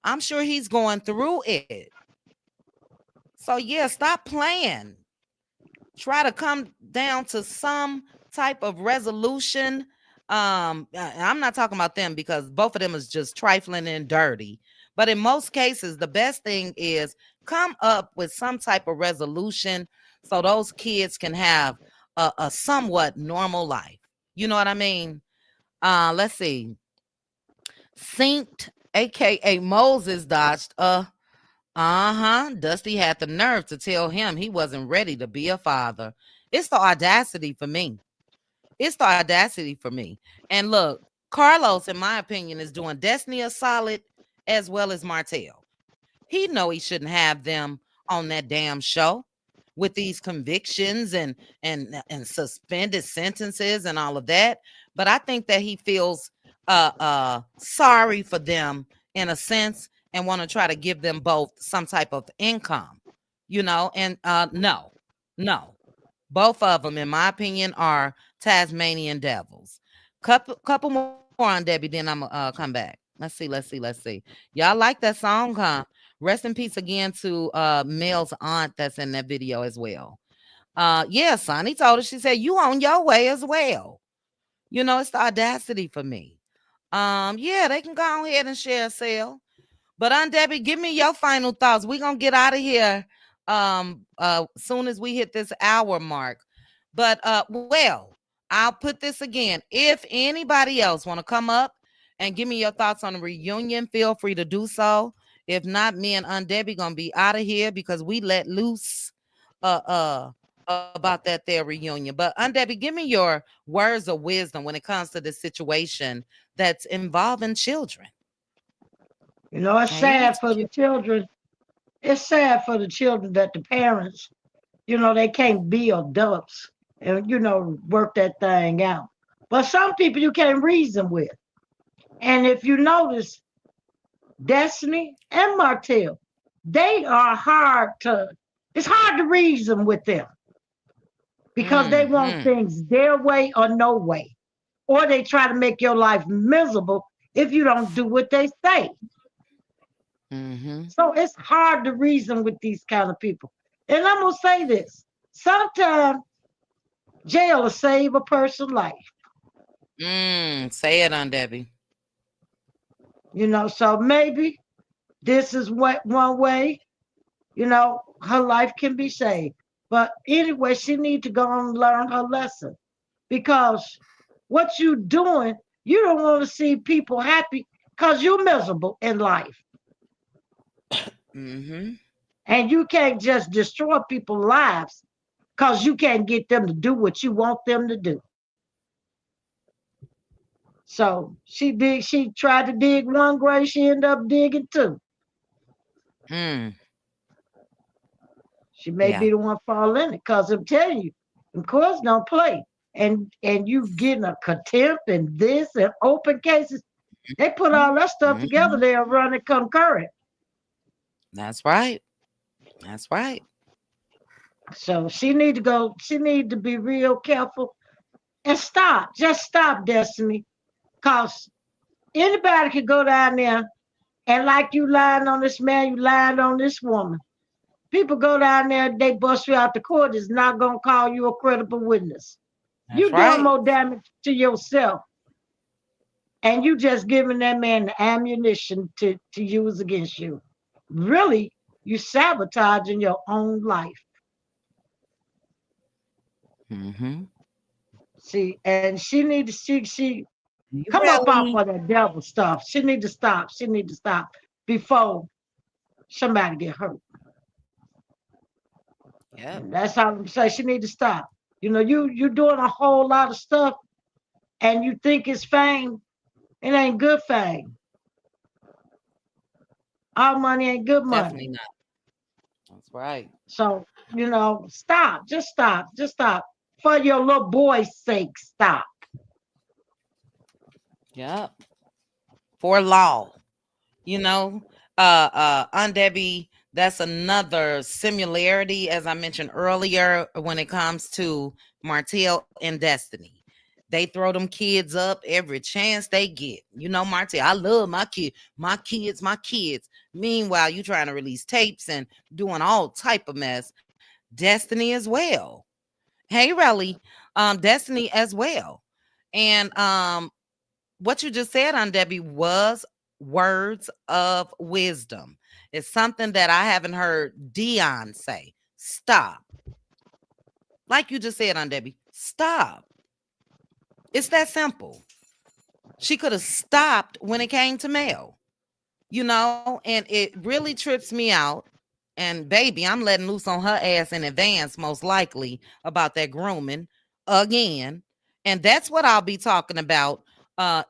I'm sure he's going through it. So yeah, stop playing. Try to come down to some type of resolution. I'm not talking about them because both of them is just trifling and dirty. But in most cases, the best thing is come up with some type of resolution so those kids can have a somewhat normal life. You know what I mean? Let's see. Synced, aka Moses, dodged. Dusty had the nerve to tell him he wasn't ready to be a father. It's the audacity for me. It's the audacity for me. And look, Carlos, in my opinion, is doing Destiny a solid as well as Martell. He know he shouldn't have them on that damn show with these convictions and suspended sentences and all of that. But I think that he feels sorry for them in a sense and want to try to give them both some type of income, and no. Both of them, in my opinion, are Tasmanian devils. Couple more on Debbie, then I'm come back. Let's see. Y'all like that song, huh? Rest in peace again to Mel's aunt that's in that video as well. Yeah, Sonny told her, she said, you on your way as well. It's the audacity for me. Yeah, they can go ahead and share a sale. But Aunt Debbie, give me your final thoughts. We're gonna get out of here soon as we hit this hour mark. But well, I'll put this again. If anybody else want to come up and give me your thoughts on the reunion, feel free to do so. If not, me and Aunt Debbie gonna be out of here because we let loose uh uh about that there reunion. But Aunt Debbie, give me your words of wisdom when it comes to this situation that's involving children. It's sad Hey, for the children. It's sad for the children that the parents, they can't be adults and, work that thing out. But some people you can't reason with. And if you notice, Destiny and Martell, it's hard to reason with them because they want mm-hmm. things their way or no way. Or they try to make your life miserable if you don't do what they say. Mm-hmm. So it's hard to reason with these kind of people. And I'm gonna say this: sometimes jail will save a person's life. Say it on Debbie. So maybe this is what one way, her life can be saved. But anyway, she need to go and learn her lesson because what you doing, you don't want to see people happy because you're miserable in life. Mm-hmm. And you can't just destroy people's lives because you can't get them to do what you want them to do. So she tried to dig one grave, she ended up digging two. Mm. She may be Yeah. the one fall in it because I'm telling you, of course don't play. And you getting a contempt and this and open cases. They put all that stuff together, Mm-hmm. they'll run it concurrent. That's right. That's right. So she need to be real careful and stop. Just stop, Destiny. Cause Anybody could go down there and like you lying on this man, you lying on this woman. People go down there, they bust you out the court, is not gonna call you a credible witness. That's You doing right. more damage to yourself, and you just giving that man the ammunition to use against you. Really, you sabotaging your own life. Mm-hmm. See, and she need to she come up off Really? of that devil stuff. She need to stop. She need to stop before somebody get hurt. Yep. And that's how I'm saying she need to stop. You doing a whole lot of stuff and you think it's fame. It ain't good fame. All money ain't good money. Definitely not. That's right. So, stop. Just stop. Just stop. For your little boy's sake, stop. Yep. For law. You know, Debbie, that's another similarity, as I mentioned earlier, when it comes to Martell and Destiny. They throw them kids up every chance they get. You know, Martell, I love my kid, my kids, my kids. Meanwhile, you trying to release tapes and doing all type of mess. Destiny as well. Hey, Relly, Destiny as well. And what you just said on Debbie was words of wisdom. It's something that I haven't heard Dion say. Stop. Like you just said on Debbie, stop. It's that simple. She could have stopped when it came to Mel, and it really trips me out. And baby, I'm letting loose on her ass in advance, most likely, about that grooming again. And that's what I'll be talking about.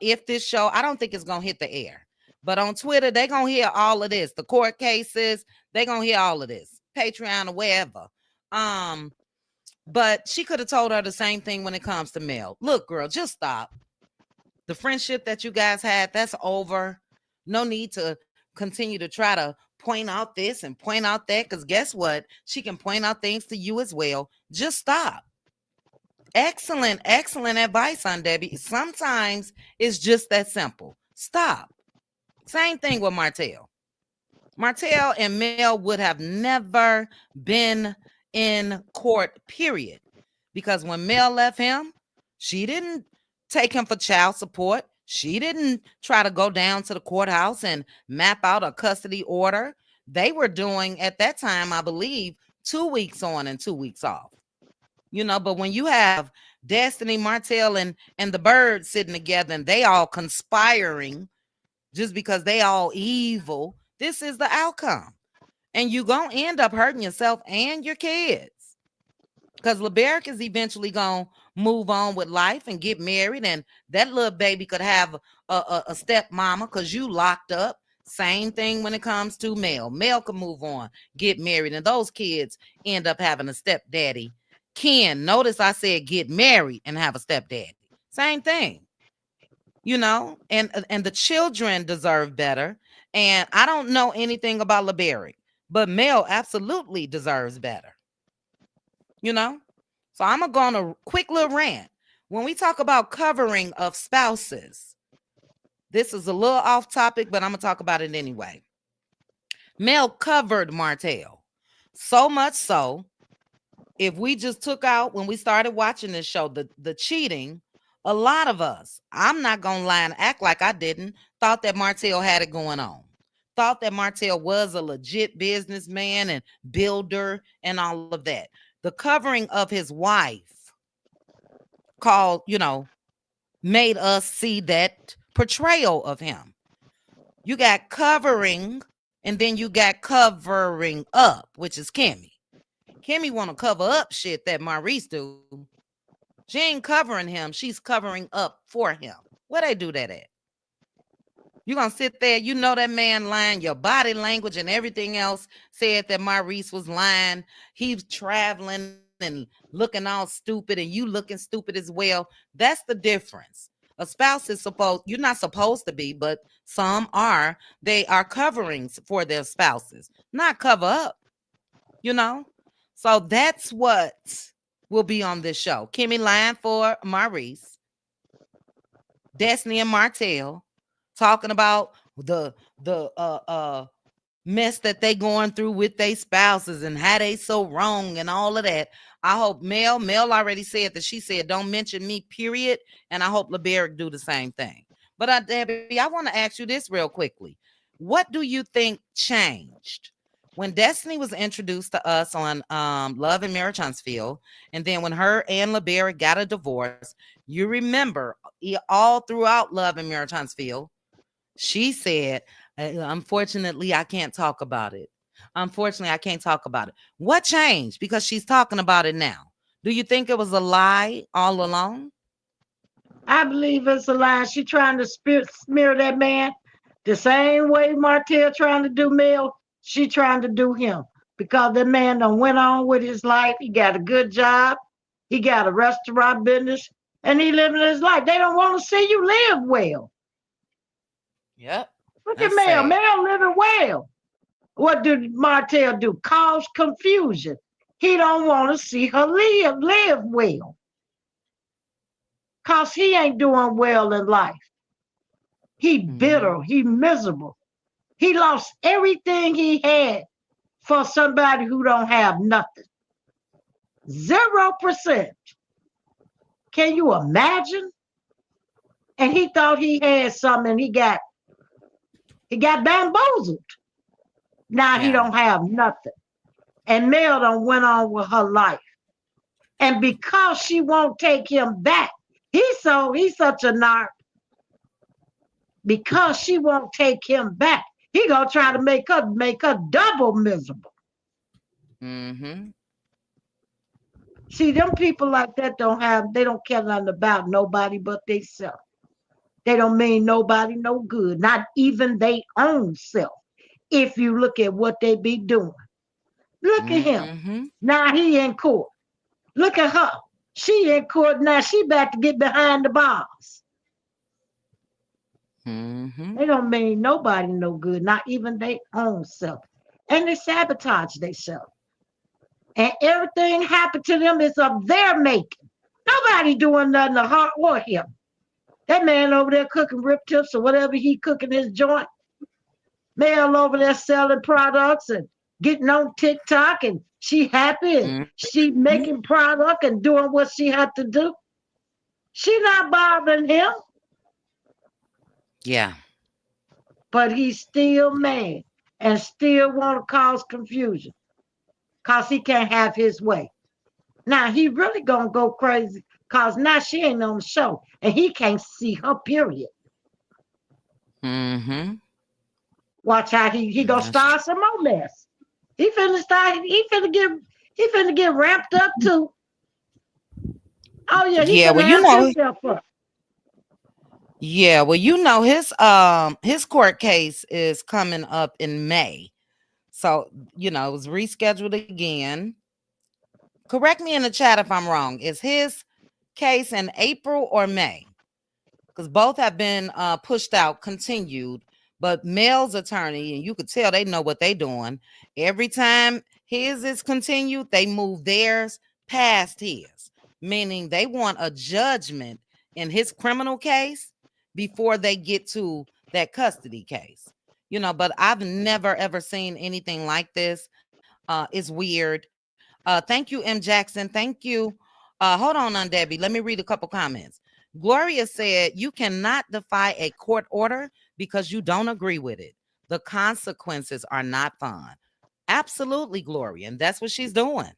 If this show, I don't think it's gonna hit the air. But on Twitter, they're gonna hear all of this. The court cases, they're gonna hear all of this. Patreon or wherever. Um, but she could have told her the same thing when it comes to Mel. Look, girl, just stop. The friendship that you guys had, that's over. No need to continue to try to point out this and point out that, because guess what? She can point out things to you as well. Just stop. Excellent, excellent advice on Debbie. Sometimes it's just that simple. Stop. Same thing with Martell. Martell and Mel would have never been in court, period. Because when Mel left him, she didn't take him for child support. She didn't try to go down to the courthouse and map out a custody order. They were doing, at that time, I believe, 2 weeks on and 2 weeks off. But when you have Destiny, Martell, and the bird sitting together and they all conspiring just because they all evil, this is the outcome. And you're going to end up hurting yourself and your kids. Because Laberrick is eventually going to move on with life and get married. And that little baby could have a stepmama because you locked up. Same thing when it comes to Mel. Mel can move on, get married. And those kids end up having a stepdaddy. Ken, notice I said get married and have a stepdaddy. Same thing. And the children deserve better. And I don't know anything about Laberrick, but Mel absolutely deserves better. So I'm going to go on a quick little rant. When we talk about covering of spouses, this is a little off topic, but I'm going to talk about it anyway. Mel covered Martell. So much so, if we just took out, when we started watching this show, the cheating, a lot of us, I'm not going to lie and act like I didn't, thought that Martell had it going on. Thought that Martell was a legit businessman and builder and all of that. The covering of his wife called, made us see that portrayal of him. You got covering, and then you got covering up, which is Kimmy. Kimmy want to cover up shit that Maurice do. She ain't covering him. She's covering up for him. Where they do that at? You gonna sit there, that man lying, your body language and everything else said that Maurice was lying. He's traveling and looking all stupid and you looking stupid as well. That's the difference. A spouse is you're not supposed to be, but some are. They are coverings for their spouses, not cover up, So that's what will be on this show. Kimmy lying for Maurice, Destiny and Martell talking about the mess that they going through with their spouses and how they so wrong and all of that. I hope Mel already said that. She said don't mention me, period. And I hope Laberrick do the same thing. But Debbie, I want to ask you this real quickly. What do you think changed when Destiny was introduced to us on Love and Marriage Huntsville, and then when her and Laberrick got a divorce? You remember all throughout Love and Marriage Huntsville, she said, unfortunately, I can't talk about it. Unfortunately, I can't talk about it. What changed? Because she's talking about it now. Do you think it was a lie all along? I believe it's a lie. She trying to smear that man the same way Martell trying to do Mel. She trying to do him because that man done went on with his life. He got a good job. He got a restaurant business, and he living his life. They don't want to see you live well. Yep. Look at That's Mel. sad. Mel living well. What did Martell do? Cause confusion. He don't want to see her live well. Cause he ain't doing well in life. He bitter. Mm-hmm. He miserable. He lost everything he had for somebody who don't have nothing. 0%. Can you imagine? And he thought he had something and he got bamboozled. Now he Yeah. don't have nothing. And Mel done went on with her life. And because she won't take him back, he's such a narc. Because she won't take him back, he gonna try to make her double miserable. Mm-hmm. See, them people like that they don't care nothing about nobody but themselves. They don't mean nobody no good, not even their own self. If you look at what they be doing, look at him. Mm-hmm. Now he in court. Look at her. She in court now. She about to get behind the bars. Mm-hmm. They don't mean nobody no good, not even their own self. And they sabotage themselves. And everything happened to them is of their making. Nobody doing nothing to her or him. That man over there cooking rib tips or whatever he cooking his joint. Mel over there selling products and getting on TikTok and she happy and she Mm-hmm. making product and doing what she had to do. She not bothering him, Yeah. but he's still mad and still want to cause confusion because he can't have his way. Now he really gonna go crazy because now she ain't on the show and he can't see her, period. Mm-hmm. Watch how he gonna That's true. start some more mess. He finna get ramped up too. Oh yeah, he Yeah. finna Well, you amp know. himself up. Yeah. Well, his court case is coming up in May. So it was rescheduled again. Correct me in the chat if I'm wrong. Is his case in April or May? Because both have been pushed out, continued. But Mel's attorney, and you could tell they know what they're doing. Every time his is continued, they move theirs past his, meaning they want a judgment in his criminal case before they get to that custody case. But I've never ever seen anything like this. It's weird. Thank you, M. Jackson. Thank you. Hold on, Debbie. Let me read a couple comments. Gloria said, you cannot defy a court order because you don't agree with it. The consequences are not fun. Absolutely, Gloria. And that's what she's doing.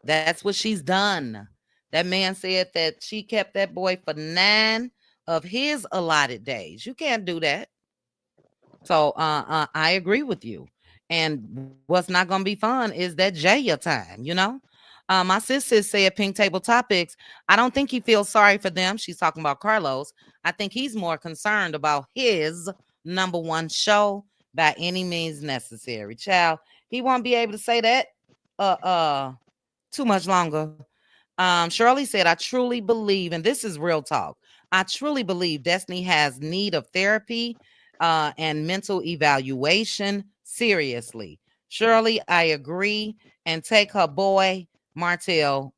That's what she's done. That man said that she kept that boy for 9 of his allotted days. You can't do that. So I agree with you. And what's not gonna be fun is that jail time. My sister said Pink Table Topics. I don't think he feels sorry for them. She's talking about Carlos. I think he's more concerned about his number one show by any means necessary. Child, he won't be able to say that uh uh too much longer. Shirley said, I truly believe, and this is real talk. I truly believe Destiny has need of therapy and mental evaluation seriously. Shirley, I agree. And take her boy, Martell,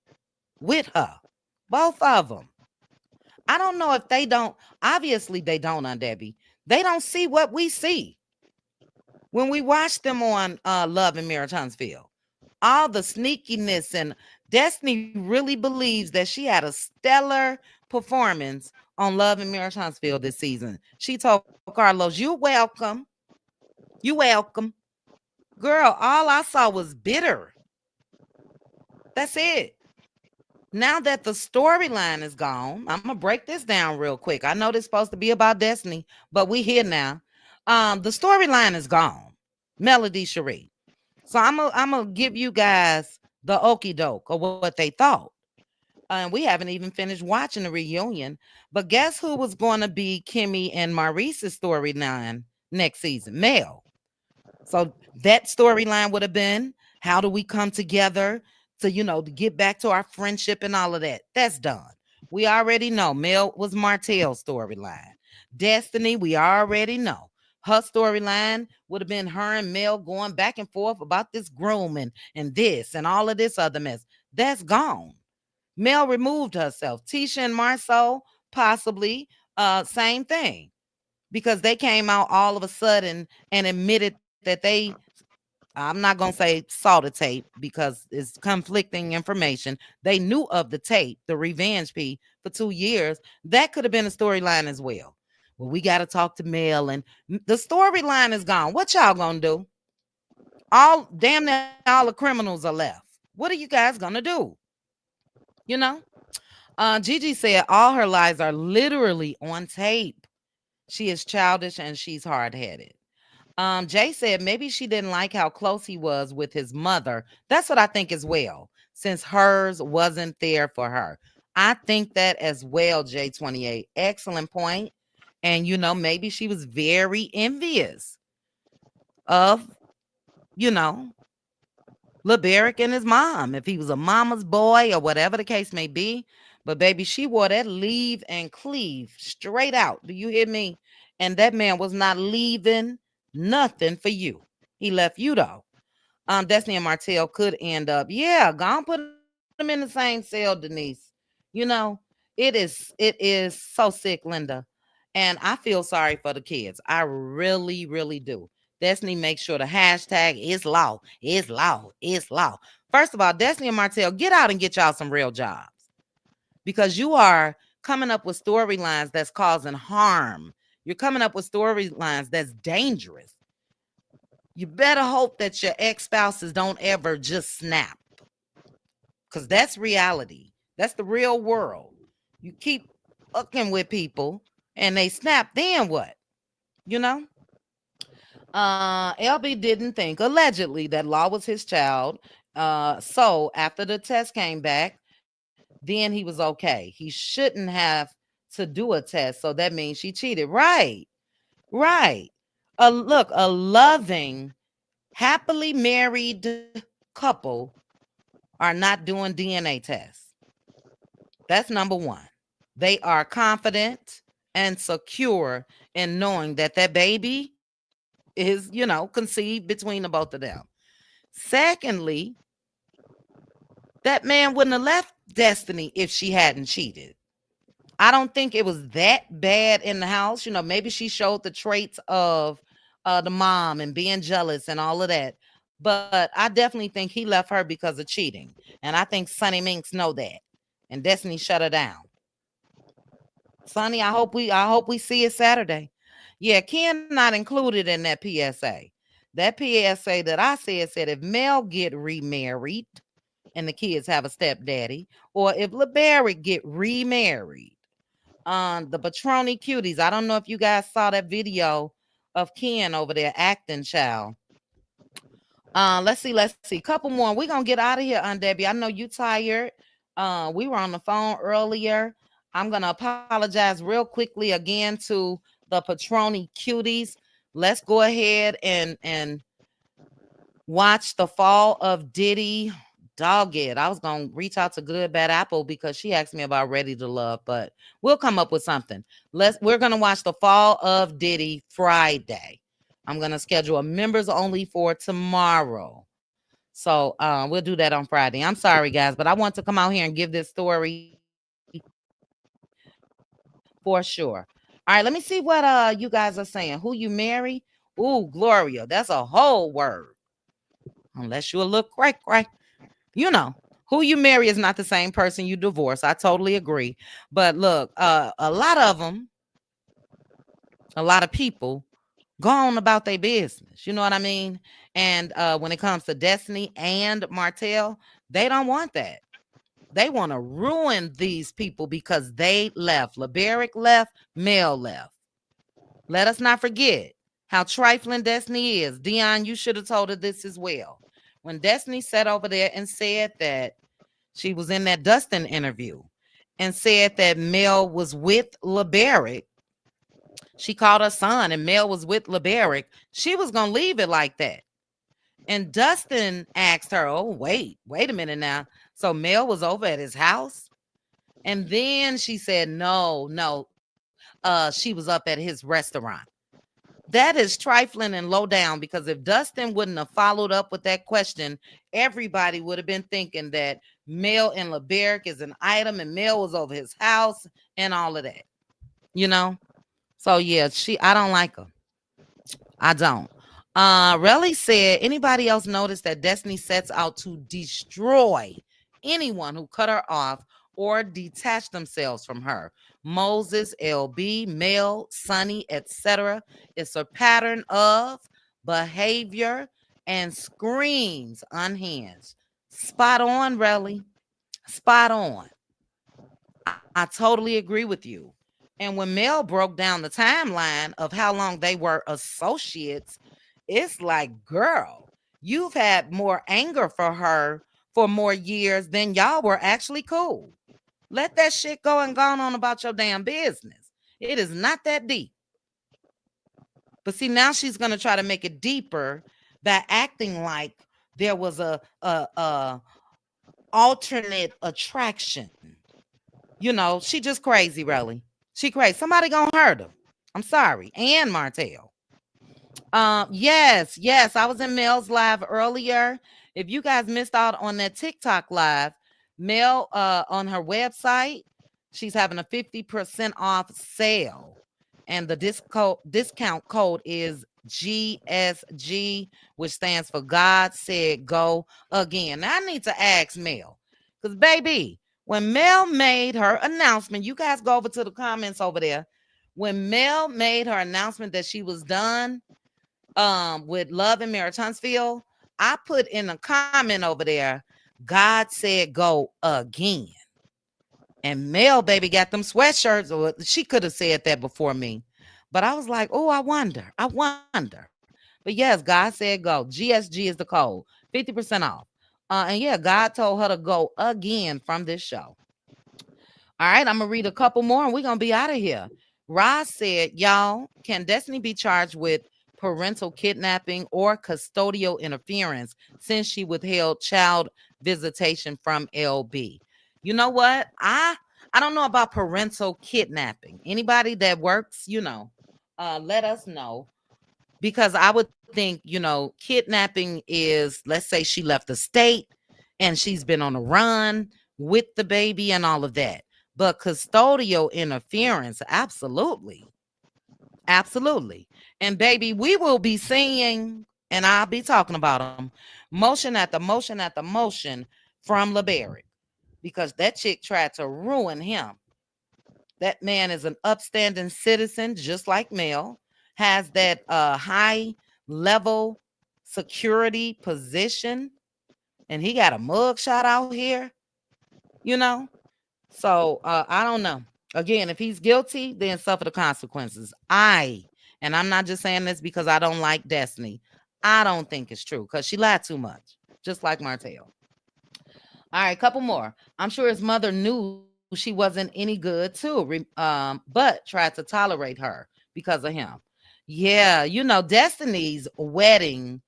with her. Both of them. I don't know if they don't. Obviously, they don't, Debbie. They don't see what we see when we watch them on Love and Marriage Huntsville. All the sneakiness, and Destiny really believes that she had a stellar performance on Love and Marriage Huntsville this season. She told Carlos, "You welcome. You welcome." Girl, all I saw was bitter. That's it. Now that the storyline is gone, I'm gonna break this down real quick. I know this is supposed to be about Destiny, but we here now. The storyline is gone. Melody Cherie. So I'm gonna give you guys the okey doke of what they thought. And we haven't even finished watching the reunion. But guess who was going to be Kimmy and Maurice's storyline next season? Mel. So that storyline would have been, how do we come together to, to get back to our friendship and all of that? That's done. We already know Mel was Martell's storyline. Destiny, we already know. Her storyline would have been her and Mel going back and forth about this grooming and this and all of this other mess. That's gone. Mel removed herself. Tisha and Marceau, possibly, same thing, because they came out all of a sudden and admitted that they, I'm not going to say saw the tape because it's conflicting information. They knew of the tape, the revenge P, for 2 years. That could have been a storyline as well. Well, we got to talk to Mel, and the storyline is gone. What y'all going to do? All damn near all the criminals are left. What are you guys going to do? You know? Gigi said all her lies are literally on tape. She is childish and she's hard headed. Jay said maybe she didn't like how close he was with his mother. That's what I think as well, since hers wasn't there for her. I think that as well, J28. Excellent point. And, maybe she was very envious of, you know, Laberrick and his mom, if he was a mama's boy or whatever the case may be. But baby, she wore that leave and cleave straight out. Do you hear me? And that man was not leaving nothing for you. He left you though. Destiny and Martell could end up, yeah, go on, put them in the same cell, Denise. It is so sick, Linda. And I feel sorry for the kids. I really, really do. Destiny makes sure the hashtag is law, is law, is law. First of all, Destiny and Martell, get out and get y'all some real jobs, because you are coming up with storylines that's causing harm. You're coming up with storylines that's dangerous. You better hope that your ex-spouses don't ever just snap, because that's reality. That's the real world. You keep fucking with people and they snap, then what? You know? LB didn't think, allegedly, that Law was his child. So after the test came back, then he was okay. He shouldn't have to do a test. So that means she cheated. Right. Right. Look, a loving, happily married couple are not doing DNA tests. That's number one. They are confident and secure in knowing that that baby is, conceived between the both of them. Secondly, that man wouldn't have left Destiny if she hadn't cheated. I don't think it was that bad in the house. Maybe she showed the traits of the mom and being jealous and all of that. But I definitely think he left her because of cheating. And I think Sonny Minks know that. And Destiny shut her down. Sonny, I hope we see it Saturday. Yeah, Ken not included in that PSA. That PSA that I said if Mel get remarried and the kids have a stepdaddy, or if Laberrick get remarried, the Patroni Cuties. I don't know if you guys saw that video of Ken over there acting, child. Let's see. Couple more. We're gonna get out of here, Debbie. I know you tired. We were on the phone earlier. I'm gonna apologize real quickly again to the Patroni Cuties. Let's go ahead and watch the fall of Diddy. Dog it. I was gonna reach out to Good Bad Apple because she asked me about Ready to Love, but we'll come up with something. We're gonna watch the fall of Diddy Friday. I'm gonna schedule a members only for tomorrow. So we'll do that on Friday. I'm sorry, guys, but I want to come out here and give this story for sure. All right, let me see what you guys are saying. Who you marry? Ooh, Gloria. That's a whole word. Unless you a look right. You know, who you marry is not the same person you divorce. I totally agree. But look, a lot of them, a lot of people go on about their business. You know what I mean? And when it comes to Destiny and Martell, they don't want that. They want to ruin these people because they left. Laberrick left, Mel left. Let us not forget how trifling Destiny is. Dion, you should have told her this as well. When Destiny sat over there and said that she was in that Dustin interview and said that Mel was with Laberrick, she called her son and Mel was with Laberrick, she was going to leave it like that. And Dustin asked her, oh, wait a minute now. So Mel was over at his house? And then she said, no, she was up at his restaurant. That is trifling and low down because if Dustin wouldn't have followed up with that question, everybody would have been thinking that Mel and Laberrick is an item and Mel was over his house and all of that, you know? So yeah, I don't like her. I don't. Relly said, anybody else notice that Destiny sets out to destroy anyone who cut her off or detach themselves from her? Moses, LB, Mel, Sonny, etc. It's a pattern of behavior and screams unhinged. Spot on, Relly. Spot on. I totally agree with you. And when Mel broke down the timeline of how long they were associates, it's like, girl, you've had more anger for her for more years than y'all were actually cool. Let that shit go and go on about your damn business. It is not that deep. But see, now she's gonna try to make it deeper by acting like there was a alternate attraction. You know, she just crazy, really. She crazy. Somebody gonna hurt her. I'm sorry. And Martell. Yes. I was in Mel's live earlier. If you guys missed out on that TikTok live, Mel on her website, she's having a 50% off sale. And the discount code is GSG, which stands for God Said Go Again. Now I need to ask Mel, because baby, when Mel made her announcement, you guys go over to the comments over there. When Mel made her announcement that she was done with Love and Marriage Huntsville, I put in a comment over there, God said go again. And Mel baby got them sweatshirts, or she could have said that before me. But I was like, oh, I wonder. But yes, God said go. GSG is the code, 50% off. And yeah, God told her to go again from this show. All right, I'm gonna read a couple more and we're gonna be out of here. Roz said, y'all, can Destiny be charged with parental kidnapping or custodial interference since she withheld child visitation from LB? You know what? I don't know about parental kidnapping. Anybody that works, let us know. Because I would think, kidnapping is, let's say she left the state and she's been on a run with the baby and all of that. But custodial interference, absolutely. Absolutely. And baby, we will be seeing, and I'll be talking about them, motion after motion after motion from Laberrick, because that chick tried to ruin him. That man is an upstanding citizen, just like Mel, has that high level security position, and he got a mug shot out here, you know? So I don't know. Again, if he's guilty, then suffer the consequences. And I'm not just saying this because I don't like Destiny. I don't think it's true because she lied too much, just like Martell. All right, couple more. I'm sure his mother knew she wasn't any good too, but tried to tolerate her because of him. Yeah, Destiny's wedding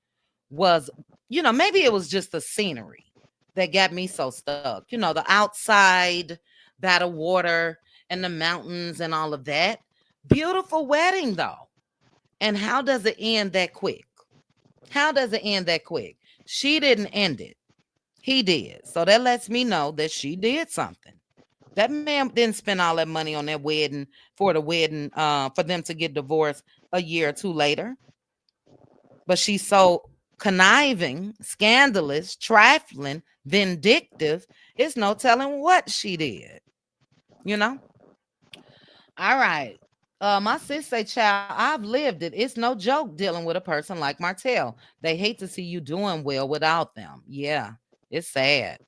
was, maybe it was just the scenery that got me so stuck. The outside by the water and the mountains and all of that. Beautiful wedding though. And how does it end that quick? How does it end that quick? She didn't end it. He did. So that lets me know that she did something. That man didn't spend all that money on that wedding for the wedding, for them to get divorced a year or two later. But she's so conniving, scandalous, trifling, vindictive. It's no telling what she did. You know? All right. My sis say, child, I've lived it. It's no joke dealing with a person like Martell. They hate to see you doing well without them. Yeah, it's sad.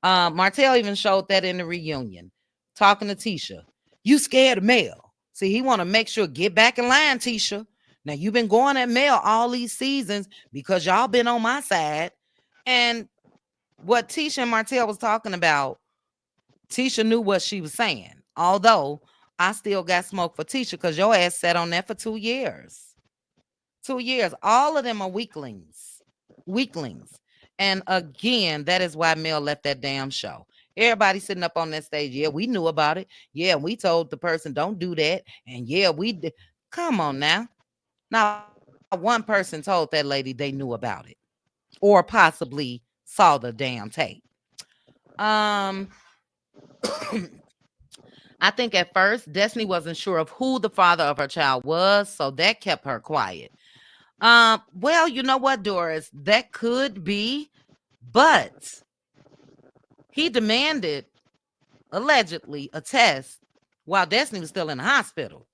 Martell even showed that in the reunion, talking to Tisha. You scared of Mel. See, he want to make sure, get back in line, Tisha. Now, you've been going at Mel all these seasons because y'all been on my side. And what Tisha and Martell was talking about, Tisha knew what she was saying. Although I still got smoke for Tisha because your ass sat on that for 2 years. 2 years. All of them are weaklings. Weaklings. And again, that is why Mel left that damn show. Everybody sitting up on that stage. Yeah, we knew about it. Yeah, we told the person don't do that. And yeah, we did. Come on now. Not one person told that lady they knew about it or possibly saw the damn tape. Um, I think at first Destiny wasn't sure of who the father of her child was, so that kept her quiet. Well, you know what, Doris? That could be, but he demanded allegedly a test while Destiny was still in the hospital.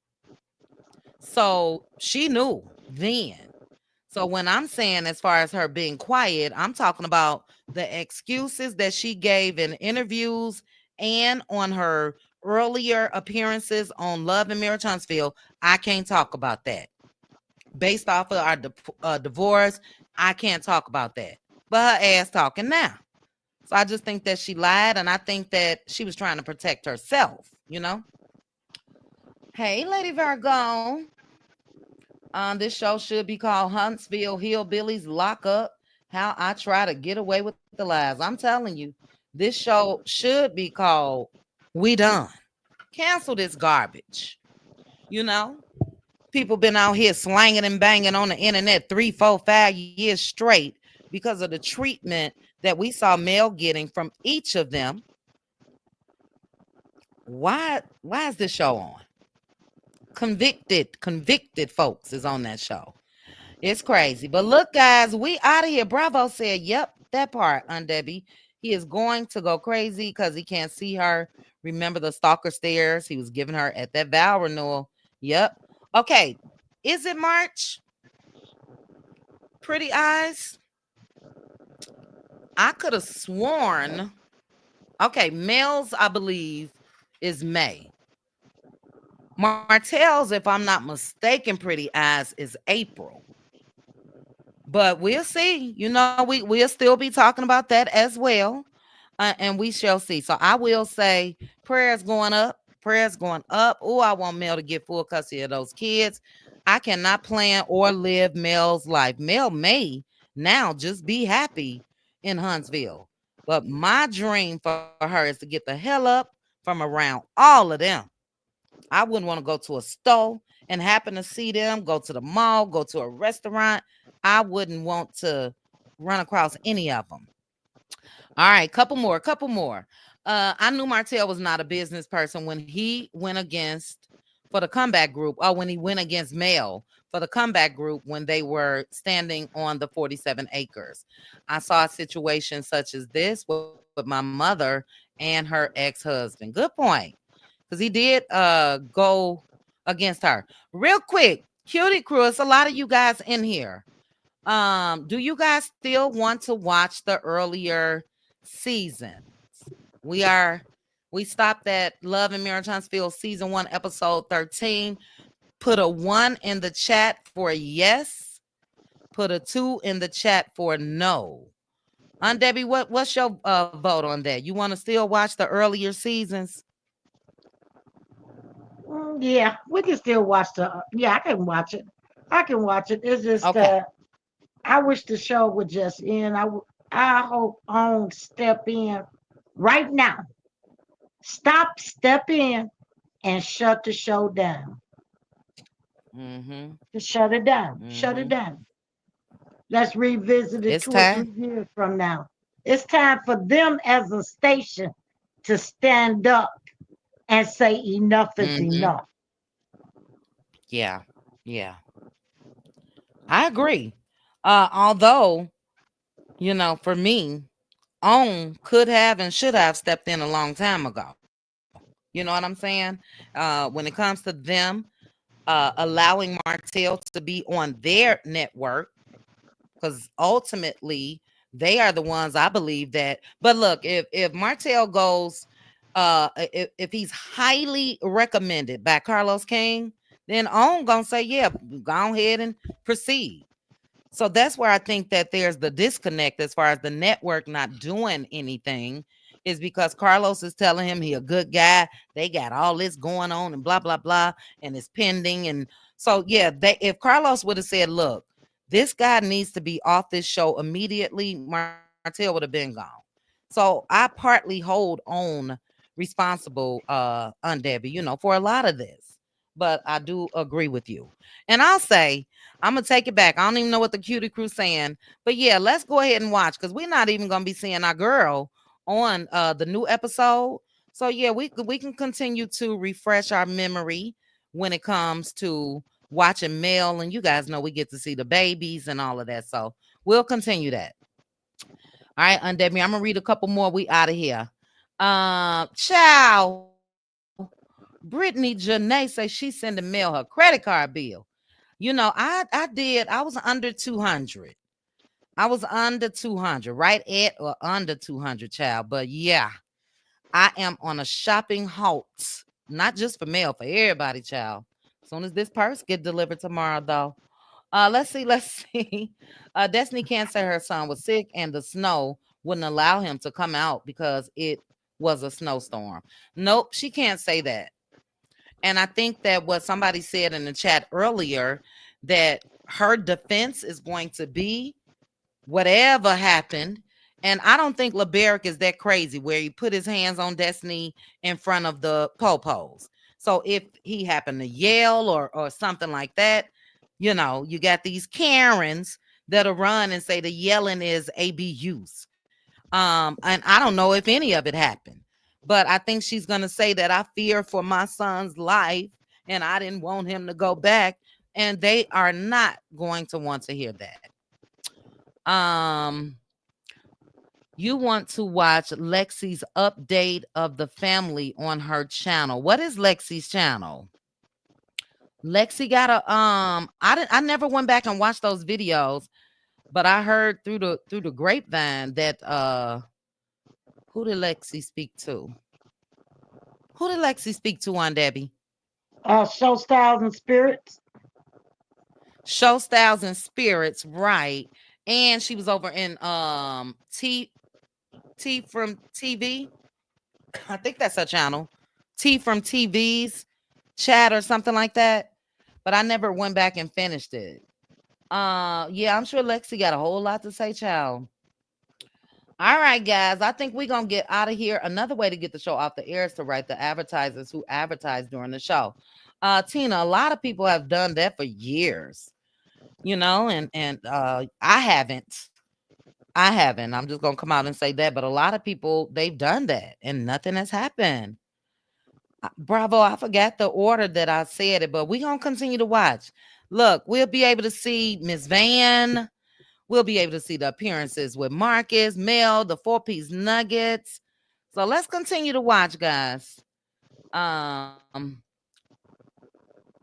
So she knew then. So when I'm saying as far as her being quiet, I'm talking about the excuses that she gave in interviews and on her earlier appearances on Love and Marriage Huntsville. I can't talk about that. Based off of our divorce, I can't talk about that. But her ass talking now. So I just think that she lied, and I think that she was trying to protect herself, you know? Hey, Lady Virgo. This show should be called Huntsville Hillbillies Lock Up. How I Try to Get Away with the Lies. I'm telling you, this show should be called We Done. Cancel this garbage. You know? People been out here slanging and banging on the internet 3, 4, 5 years straight because of the treatment that we saw Mel getting from each of them. Why is this show on? Convicted folks is on that show. It's crazy. But look, guys, we out of here. Bravo said, yep, that part, Debbie. He is going to go crazy because he can't see her. Remember the stalker stares he was giving her at that vow renewal. Yep. Okay. Is it March? Pretty eyes? I could have sworn. Okay, Mel's, I believe, is May. Martell's, if I'm not mistaken, Pretty Eyes is April. But we'll see. You know, we'll still be talking about that as well. And we shall see. So I will say prayers going up. Prayers going up. Oh, I want Mel to get full custody of those kids. I cannot plan or live Mel's life. Mel may now just be happy in Huntsville. But my dream for her is to get the hell up from around all of them. I wouldn't want to go to a store and happen to see them, go to the mall, go to a restaurant. I wouldn't want to run across any of them. All right, couple more. I knew Martell was not a business person when he went against for the comeback group, or when he went against Mel for the comeback group when they were standing on the 47 acres. I saw a situation such as this with my mother and her ex-husband. Good point. Because he did go against her. Real quick, Cutie Crew, it's a lot of you guys in here. Do you guys still want to watch the earlier seasons? We stopped at Love and Marriage Huntsville season 1, episode 13. Put a 1 in the chat for yes. Put a 2 in the chat for no. Debbie, what's your vote on that? You want to still watch the earlier seasons? Yeah, we can still watch the. Yeah, I can watch it. I can watch it. It's just Okay. I wish the show would just end. I hope on step in right now. Stop, step in, and shut the show down. Mm-hmm. Just shut it down. Shut it Mm-hmm. down. Let's revisit it It's 2 or time. 3 years from now. It's time for them as a station to stand up and say enough is Mm-hmm. enough. Yeah. Yeah. I agree. Although, for me, OWN could have and should have stepped in a long time ago. You know what I'm saying? When it comes to them allowing Martell to be on their network, because ultimately they are the ones I believe that. But look, if Martell goes, if he's highly recommended by Carlos King, then OWN gonna say, yeah, go ahead and proceed. So that's where I think that there's the disconnect as far as the network not doing anything, is because Carlos is telling him he a good guy. They got all this going on and blah blah blah, and it's pending. And so yeah, if Carlos would have said, "Look, this guy needs to be off this show immediately," Martell would have been gone. So I partly hold OWN responsible, on Debbie, for a lot of this. But I do agree with you, and I'll say I'm gonna take it back. I don't even know what the Cutie Crew saying, but yeah, let's go ahead and watch, because we're not even gonna be seeing our girl on the new episode. So yeah, we can continue to refresh our memory when it comes to watching Mel, and you guys know we get to see the babies and all of that. So we'll continue that. All right, Undemi, I'm gonna read a couple more. We out of here. Ciao. Brittany Janae say she's sending Mel her credit card bill. I did. I was under 200. I was under 200, right at or under 200, child. But yeah, I am on a shopping halt, not just for Mel, for everybody, child. As soon as this purse get delivered tomorrow, though. Let's see. Destiny can't say her son was sick and the snow wouldn't allow him to come out because it was a snowstorm. Nope, she can't say that. And I think that what somebody said in the chat earlier, that her defense is going to be whatever happened. And I don't think Laberrick is that crazy where he put his hands on Destiny in front of the popos. So if he happened to yell or something like that, you got these Karens that'll run and say the yelling is ABUs. And I don't know if any of it happened, but I think she's gonna say that I fear for my son's life and I didn't want him to go back. And they are not going to want to hear that. Um, you want to watch Lexi's update of the family on her channel. What is Lexi's channel? Lexi got a I never went back and watched those videos, but I heard through the grapevine that who did Lexi speak to? Who did Lexi speak to on Debbie? Show styles and spirits. Show Styles and Spirits, right? And she was over in T from TV. I think that's her channel. T from TV's chat or something like that. But I never went back and finished it. Yeah, I'm sure Lexi got a whole lot to say, child. All right, guys. I think we're gonna get out of here. Another way to get the show off the air is to write the advertisers who advertise during the show. Tina, a lot of people have done that for years, and I haven't. I haven't. I'm just gonna come out and say that, but a lot of people they've done that and nothing has happened. Bravo, I forgot the order that I said it, but we're gonna continue to watch. Look, we'll be able to see Miss Van. We'll be able to see the appearances with Marcus, Mel, the 4-piece nuggets. So let's continue to watch, guys. Um,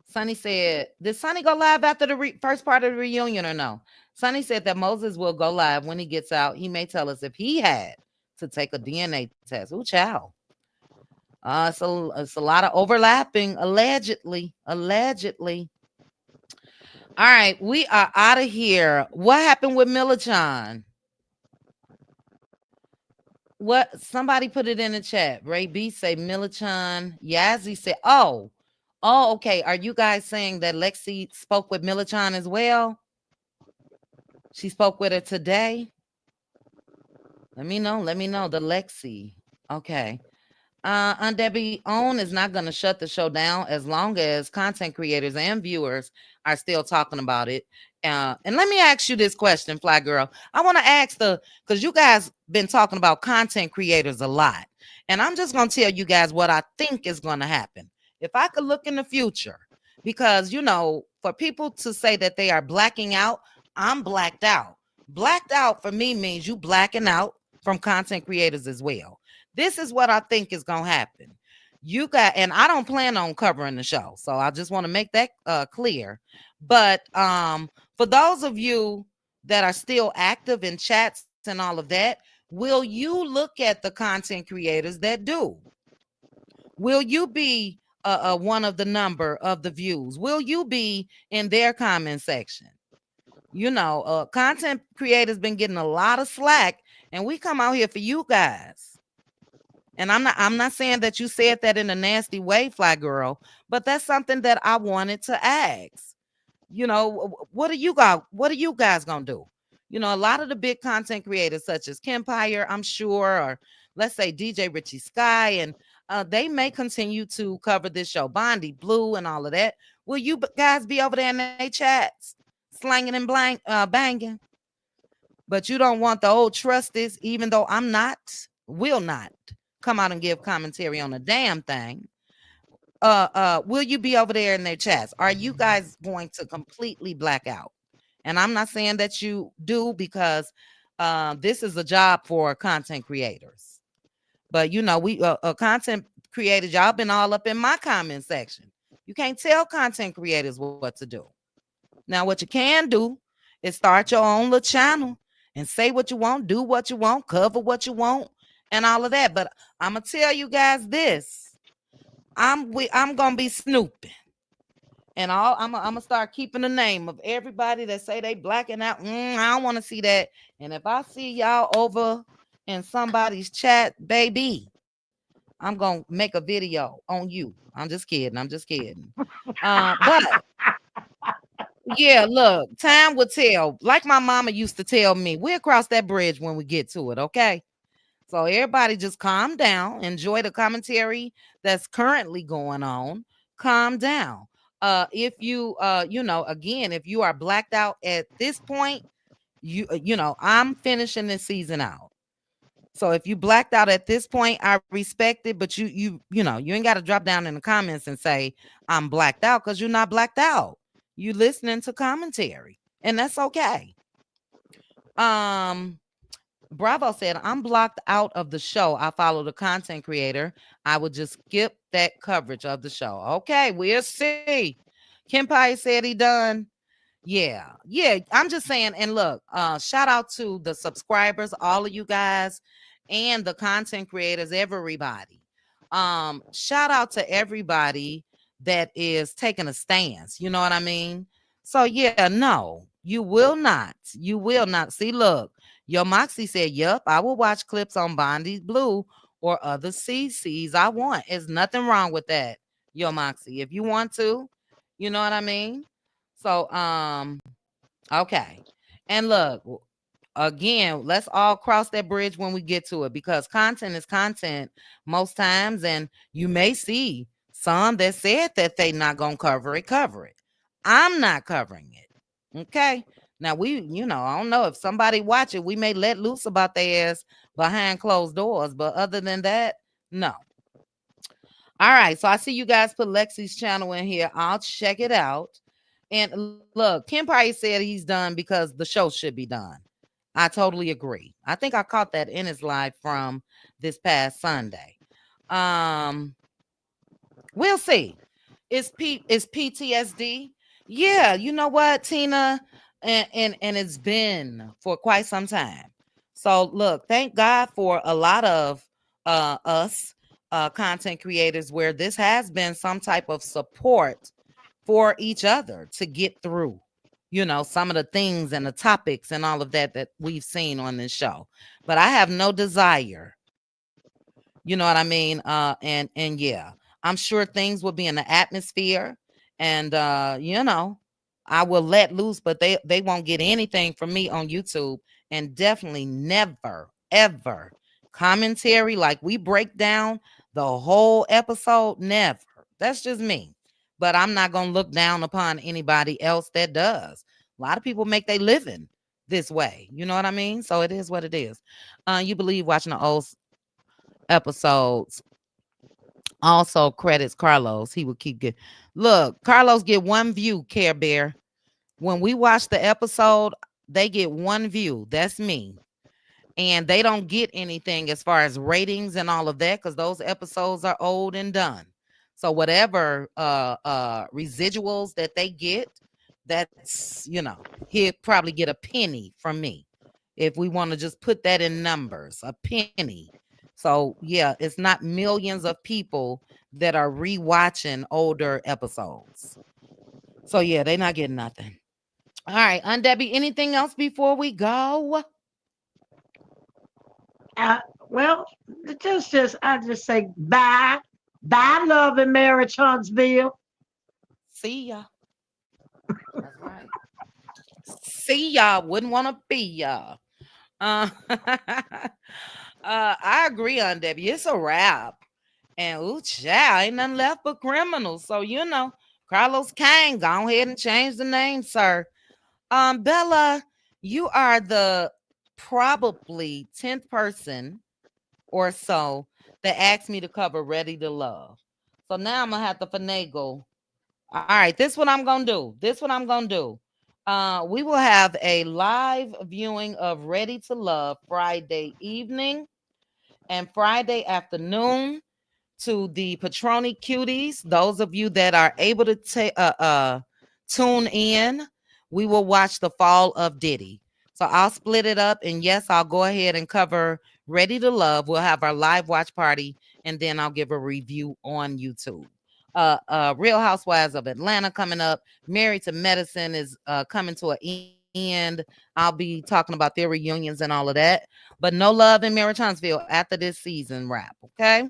Sonny said, did Sonny go live after the first part of the reunion or no? Sonny said that Moses will go live when he gets out. He may tell us if he had to take a DNA test. Ooh, child. It's a lot of overlapping, allegedly. Allegedly. All right, we are out of here. What happened with Millichan? What somebody put it in the chat. Ray B say Millichan. Yazzie said, oh, okay. Are you guys saying that Lexi spoke with Millichan as well? She spoke with her today. Let me know. The Lexi. Okay. Debbie Own is not going to shut the show down as long as content creators and viewers are still talking about it. And let me ask you this question, Fly Girl. I want to ask because you guys been talking about content creators a lot. And I'm just going to tell you guys what I think is going to happen. If I could look in the future, because, for people to say that they are blacking out, I'm blacked out. Blacked out for me means you blacking out from content creators as well. This is what I think is gonna happen. And I don't plan on covering the show, so I just want to make that clear. But for those of you that are still active in chats and all of that, will you look at the content creators that do? Will you be one of the number of the views? Will you be in their comment section? Content creators been getting a lot of slack, and we come out here for you guys. And I'm not saying that you said that in a nasty way, Fly Girl, but that's something that I wanted to ask. What are you guys gonna do? A lot of the big content creators, such as Kempire, I'm sure, or let's say DJ Richie Sky, and they may continue to cover this show, Bondi Blue, and all of that. Will you guys be over there in their chats, slanging and banging? But you don't want the old trusties, even though will not come out and give commentary on a damn thing. Will you be over there in their chats? Are you guys going to completely black out? And I'm not saying that you do, because this is a job for content creators. But we content creators, y'all been all up in my comment section. You can't tell content creators what to do. Now, what you can do is start your own little channel and say what you want, do what you want, cover what you want, and all of that. But I'm gonna tell you guys this: I'm gonna be snooping, and I'm gonna start keeping the name of everybody that say they blacking out. I don't want to see that. And if I see y'all over in somebody's chat, baby, I'm gonna make a video on you. I'm just kidding. I'm just kidding. But yeah, look, time will tell. Like my mama used to tell me, we'll cross that bridge when we get to it, okay? So everybody just calm down, enjoy the commentary that's currently going on. Calm down. If you again, if you are blacked out at this point, I'm finishing this season out. So if you blacked out at this point, I respect it, but you ain't got to drop down in the comments and say I'm blacked out, because you're not blacked out. You listening to commentary, and that's okay. Bravo said, I'm blocked out of the show. I follow the content creator. I would just skip that coverage of the show. Okay, we'll see. Kempire said he done. Yeah. I'm just saying. And look, shout out to the subscribers, all of you guys, and the content creators, everybody. Shout out to everybody that is taking a stance. You know what I mean? So yeah, no, you will not. You will not. See, look, Yo Moxie said, yup, I will watch clips on Bondi Blue or other CCs I want. There's nothing wrong with that, Yo Moxie. If you want to, you know what I mean? So, okay. And look, again, let's all cross that bridge when we get to it, because content is content most times, and you may see some that said that they not gonna cover it. I'm not covering it. Okay. Now I don't know if somebody watch it, we may let loose about their ass behind closed doors, but other than that, no. All right, so I see you guys put Lexi's channel in here. I'll check it out. And look, Kim Pye said he's done because the show should be done. I totally agree. I think I caught that in his live from this past Sunday. We'll see. Is PTSD? Yeah, you know what, Tina? And it's been for quite some time. So look, thank God for a lot of us content creators where this has been some type of support for each other to get through, some of the things and the topics and all of that we've seen on this show. But I have no desire, you know what I mean? And yeah, I'm sure things will be in the atmosphere, and I will let loose, but they won't get anything from me on YouTube, and definitely never ever commentary like we break down the whole episode, never. That's just me. But I'm not gonna look down upon anybody else that does. A lot of people make their living this way. You know what I mean? So it is what it is. You believe watching the old episodes also credits Carlos. He would keep get look, Carlos get one view, Care Bear. When we watch the episode, they get one view. That's me. And they don't get anything as far as ratings and all of that because those episodes are old and done. So whatever residuals that they get, that's he'll probably get a penny from me if we want to just put that in numbers, a penny. So yeah, it's not millions of people that are rewatching older episodes. So yeah, they're not getting nothing. All right, Debbie, anything else before we go? Uh, well, just I just say bye, bye, love and marriage, Huntsville. See ya. That's right. See y'all. Wouldn't want to be y'all. I agree on Debbie. It's a wrap. And ooh, child, ain't nothing left but criminals. So Carlos Kane, go ahead and change the name, sir. Bella, you are the probably 10th person or so that asked me to cover Ready to Love. So now I'm gonna have to finagle. All right, this what I'm gonna do. This what I'm gonna do. We will have a live viewing of Ready to Love Friday evening and Friday afternoon to the Patroni Cuties. Those of you that are able to tune in, we will watch the fall of Diddy. So I'll split it up, and yes, I'll go ahead and cover Ready to Love. We'll have our live watch party, and then I'll give a review on YouTube. Real Housewives of Atlanta coming up. Married to Medicine is coming to an end. I'll be talking about their reunions and all of that. But no love in Marriage Huntsville after this season wrap. Okay.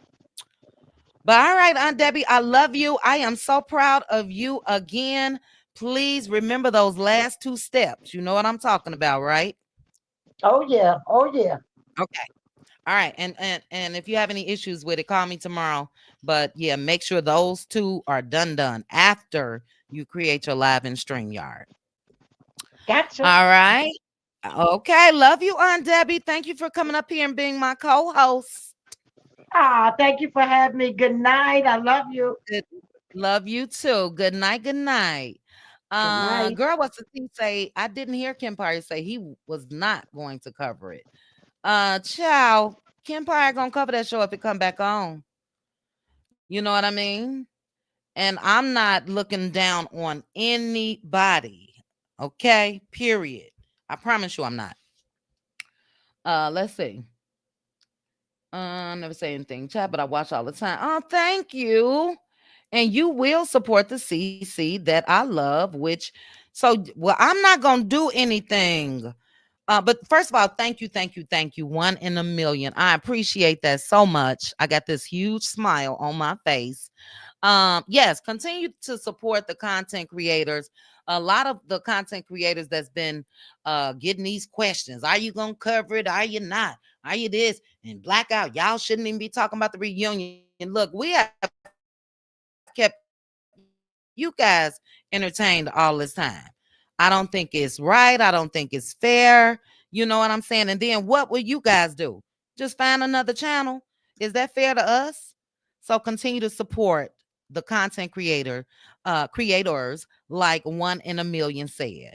But all right, Aunt Debbie, I love you. I am so proud of you again. Please remember those last two steps. You know what I'm talking about, right? Oh yeah, oh yeah. Okay. All right. And if you have any issues with it, call me tomorrow. But yeah, make sure those two are done after you create your live and stream yard. Gotcha. All right. Okay. Love you, Aunt Debbie. Thank you for coming up here and being my co-host. Ah, thank you for having me. Good night. I love you. Good. Love you too. Good night. Good night. Good night. Girl, what's the thing say? I didn't hear Kempire say he was not going to cover it. Child, Kempire gonna cover that show if it come back on. You know what I mean? And I'm not looking down on anybody. Okay, period. I promise you I'm not. Let's see. Never say anything, chat, but I watch all the time. Oh, thank you. And you will support the CC that I love, which well, I'm not gonna do anything. But first of all, thank you. One in a million. I appreciate that so much. I got this huge smile on my face. Yes, continue to support the content creators. A lot of the content creators that's been getting these questions. Are you gonna cover it? Are you not? Are you this? And blackout, y'all shouldn't even be talking about the reunion. Look, we have kept you guys entertained all this time. I don't think it's right. I don't think it's fair. You know what I'm saying? And then what will you guys do? Just find another channel? Is that fair to us? So continue to support the content creators like One in a Million said.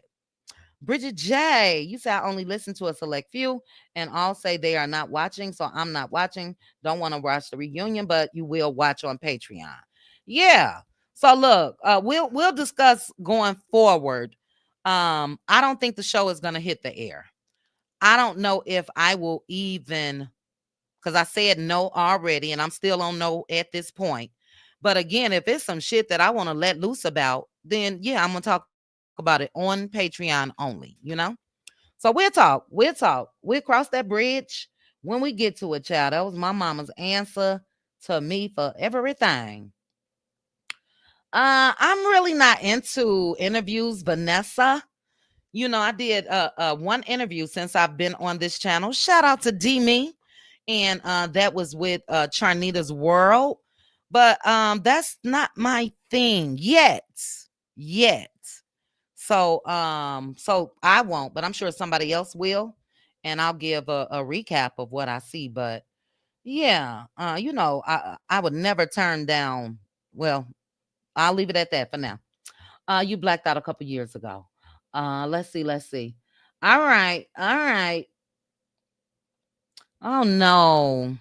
Bridget J, you say I only listen to a select few and all say they are not watching, so I'm not watching. Don't want to watch the reunion, but you will watch on Patreon. Yeah. So look, we'll discuss going forward. I don't think the show is gonna hit the air. I don't know if I will even because I said no already, and I'm still on no at this point. But again, if it's some shit that I want to let loose about, then yeah, I'm gonna talk about it on Patreon only. So we'll cross that bridge when we get to it, child. That was my mama's answer to me for everything. I'm really not into interviews, Vanessa. I did one interview since I've been on this channel. Shout out to D Me. and that was with Charnita's World. But that's not my thing yet. So I won't, but I'm sure somebody else will, and I'll give a recap of what I see. But yeah, I would never turn down. Well, I'll leave it at that for now. You blacked out a couple years ago. Let's see. All right. Oh no.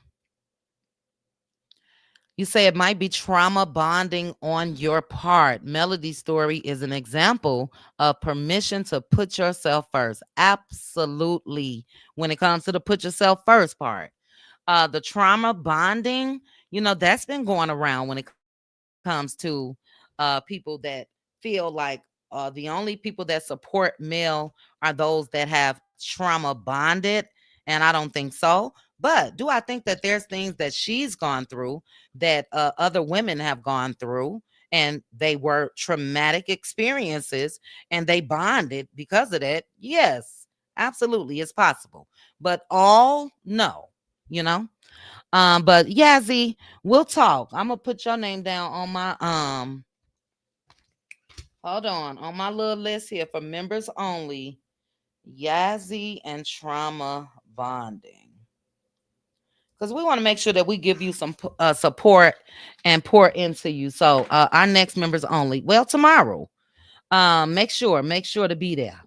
You say it might be trauma bonding on your part. Melody's story is an example of permission to put yourself first. Absolutely. When it comes to the put yourself first part. The trauma bonding, that's been going around when it comes to people that feel like the only people that support male are those that have trauma bonded. And I don't think so. But do I think that there's things that she's gone through that other women have gone through, and they were traumatic experiences and they bonded because of that? Yes, absolutely. It's possible. But all, no, you know? But Yazzie, we'll talk. I'm gonna put your name down on my hold on my little list here for members only. Yazzie and trauma bonding. Because we want to make sure that we give you some support and pour into you. So our next members only. Well, tomorrow. Make sure to be there.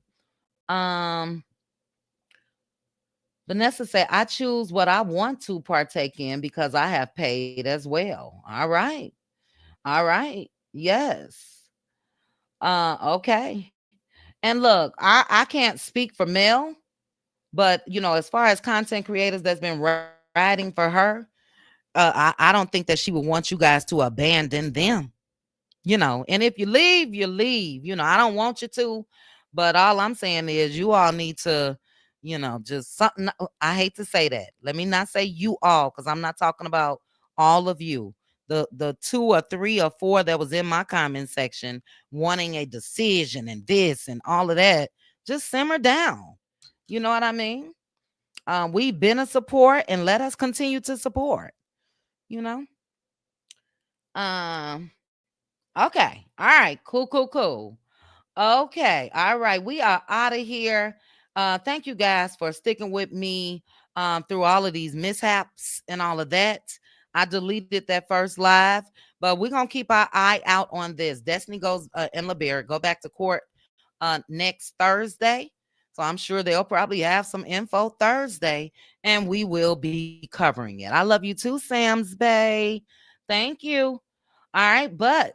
Um, Vanessa said, I choose what I want to partake in because I have paid as well. All right. All right. Yes. Okay. And look, I can't speak for Mel, but as far as content creators that's been riding for her, I don't think that she would want you guys to abandon them. And if you leave, you leave. I don't want you to, but all I'm saying is you all need to, just something. I hate to say that. Let me not say you all, because I'm not talking about all of you. The two or three or four that was in my comment section wanting a decision and this and all of that, just simmer down. You know what I mean? We've been a support, and let us continue to support. You know. Um. Okay. All right. Cool. Okay. All right. We are out of here. Thank you guys for sticking with me through all of these mishaps and all of that. I deleted that first live, but we're going to keep our eye out on this. Destiny goes and Laberrick go back to court next Thursday. So I'm sure they'll probably have some info Thursday, and we will be covering it. I love you too, Sam's Bay. Thank you. All right. But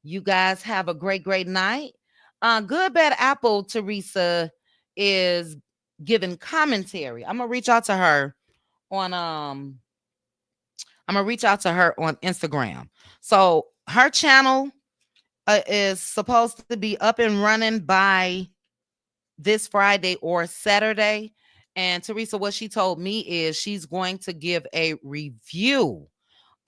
you guys have a great night. Good Bad Apple, Teresa, is giving commentary. On um I'm gonna reach out to her on Instagram. So her channel is supposed to be up and running by this Friday or Saturday. And Teresa, what she told me is she's going to give a review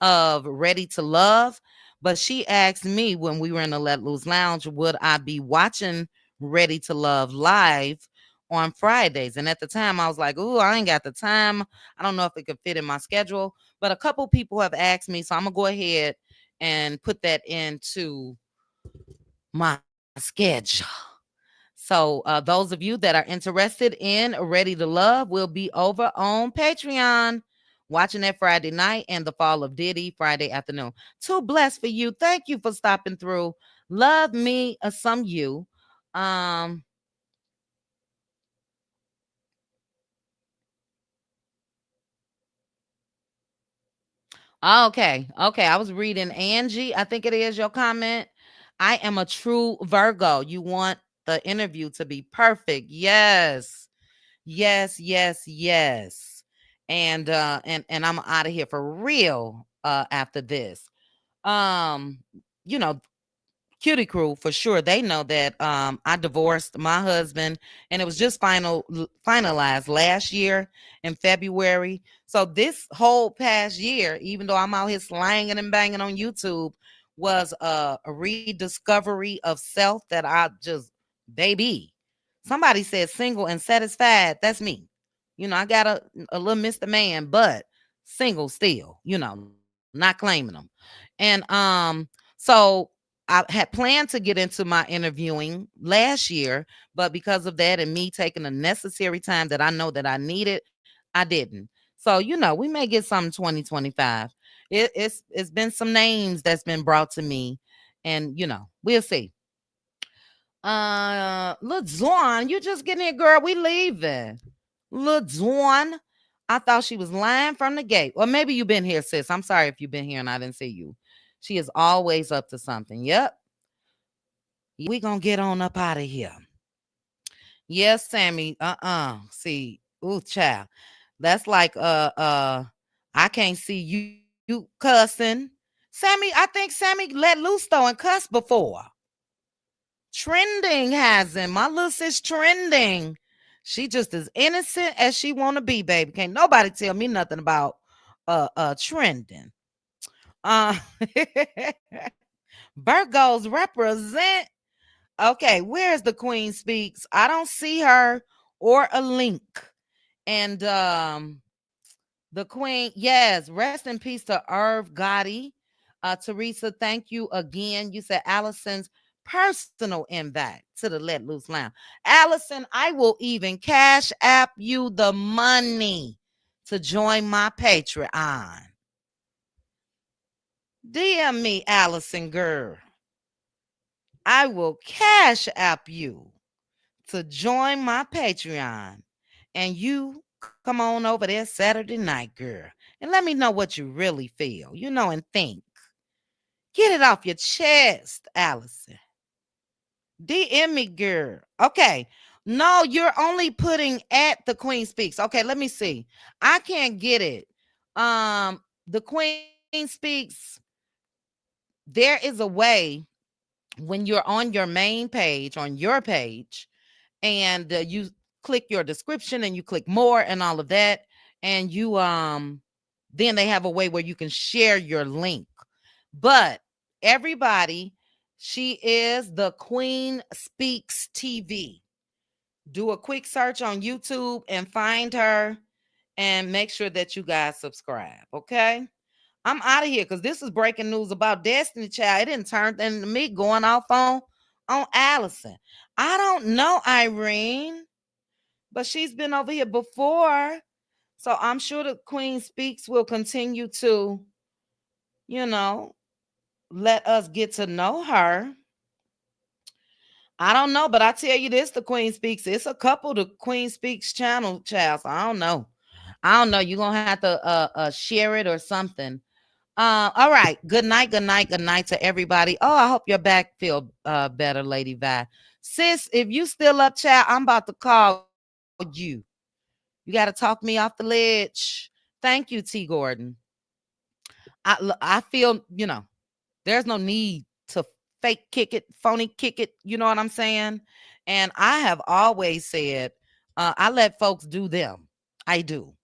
of Ready to Love. But she asked me when we were in the Let Loose Lounge, would I be watching Ready to Love live on Fridays? And at the time, I was like, ooh, I ain't got the time. I don't know if it could fit in my schedule. But a couple people have asked me, so I'm going to go ahead and put that into my schedule. So those of you that are interested in Ready to Love will be over on Patreon watching that Friday night, and the fall of Diddy Friday afternoon. Too blessed for you. Thank you for stopping through. Love me some you. Um okay. I was reading Angie. I think it is your comment. I am a true Virgo. You want the interview to be perfect. Yes. Yes. And I'm out of here for real after this. Um, you know, Cutie Crew for sure. They know that I divorced my husband, and it was just finalized last year in February. So this whole past year, even though I'm out here slanging and banging on YouTube, was a rediscovery of self that I just baby. Somebody said single and satisfied. That's me. I got a little Mr. Man, but single still, not claiming them. And so I had planned to get into my interviewing last year, but because of that and me taking the necessary time that I know that I needed, I didn't. So, we may get some 2025. It's been some names that's been brought to me, and we'll see. Lil Zorn, you just getting here, girl. We leaving. Lil Zorn. I thought she was lying from the gate. Or maybe you've been here, sis. I'm sorry if you've been here and I didn't see you. She is always up to something. Yep. We gonna get on up out of here. Yes, Sammy. See, ooh, child. That's like I can't see you cussing. Sammy, I think Sammy let loose though and cuss before. Trending has him. My little sis trending. She just as innocent as she wanna be, baby. Can't nobody tell me nothing about trending. Uh Virgos represent. Okay, where's the Queen Speaks? I don't see her or a link. And the Queen, yes, rest in peace to Irv Gotti. Teresa, thank you again. You said Allison's personal invite to the Let Loose Lounge. Allison, I will even cash app you the money to join my Patreon. DM me, Allison girl. I will cash app you to join my Patreon. And you come on over there Saturday night, girl. And let me know what you really feel, and think. Get it off your chest, Allison. DM me, girl. Okay. No, you're only putting at the Queen Speaks. Okay, let me see. I can't get it. The Queen Speaks. There is a way when you're on your main page, on your page, and you click your description and you click more and all of that, and you then they have a way where you can share your link. But everybody, she is the Queen Speaks TV. Do a quick search on YouTube and find her, and make sure that you guys subscribe. Okay, I'm out of here because this is breaking news about Destiny Child. It didn't turn into me going off on Allison. I don't know, Irene, but she's been over here before. So I'm sure the Queen Speaks will continue to, you know, let us get to know her. I don't know, but I tell you this, the Queen Speaks. It's a couple the Queen Speaks channel, child. So I don't know. I don't know. You're gonna have to share it or something. All right. Good night, good night, good night to everybody. Oh, I hope your back feel better, Lady Vi. Sis, if you still up, child, I'm about to call you. You got to talk me off the ledge. Thank you, T. Gordon. I feel, there's no need to fake kick it, phony kick it. You know what I'm saying? And I have always said, I let folks do them. I do.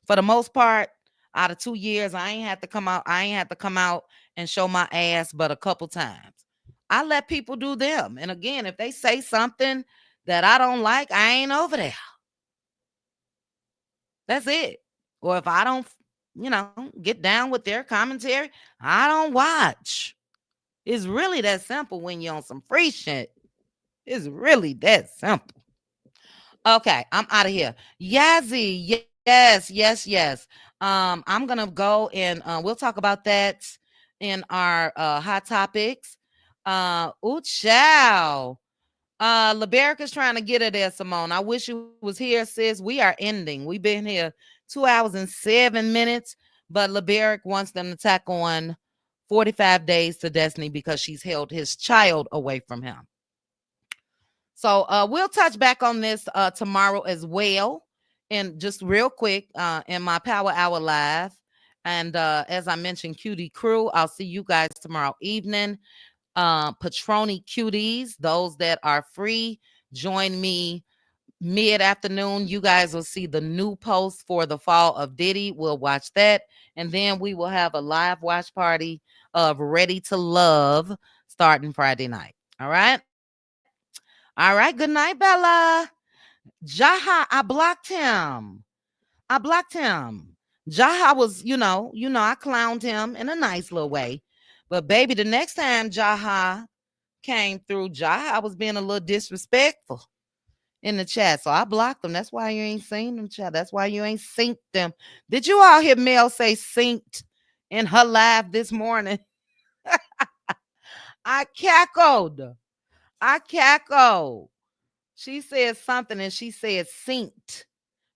For the most part, out of 2 years, I ain't had to come out. I ain't had to come out and show my ass but a couple times. I let people do them. And again, if they say something that I don't like, I ain't over there. That's it. Or if I don't, get down with their commentary, I don't watch. It's really that simple when you're on some free shit. It's really that simple. Okay, I'm out of here. Yazzie, yes. I'm gonna go and we'll talk about that in our hot topics. Ooh, child. Laberrick is trying to get it there, Simone. I wish you was here, sis. We are ending. We've been here 2 hours and 7 minutes, but Laberrick wants them to tack on 45 days to Destiny because she's held his child away from him. So we'll touch back on this tomorrow as well. And just real quick, in my Power Hour Live. And as I mentioned, Cutie Crew, I'll see you guys tomorrow evening. Patroni Cuties, those that are free, join me mid-afternoon. You guys will see the new post for the fall of Diddy. We'll watch that. And then we will have a live watch party of Ready to Love starting Friday night. All right. All right. Good night, Bella. Jaha, I blocked him. Jaha was, I clowned him in a nice little way. But baby, the next time Jaha came through, Jaha was being a little disrespectful in the chat. So I blocked them. That's why you ain't seen them, chat. That's why you ain't synced them. Did you all hear Mel say synced in her live this morning? I cackled. She said something and she said synced.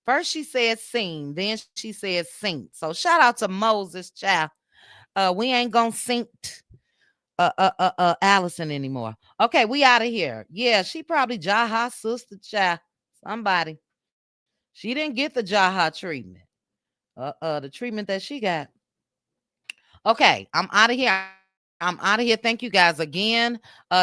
First she said seen, then she said synced. So shout out to Moses, child. We ain't gonna sync Allison anymore. Okay, we out of here. Yeah, she probably Jaha sister, child. Somebody. She didn't get the Jaha treatment. The treatment that she got. Okay, I'm out of here. Thank you guys again.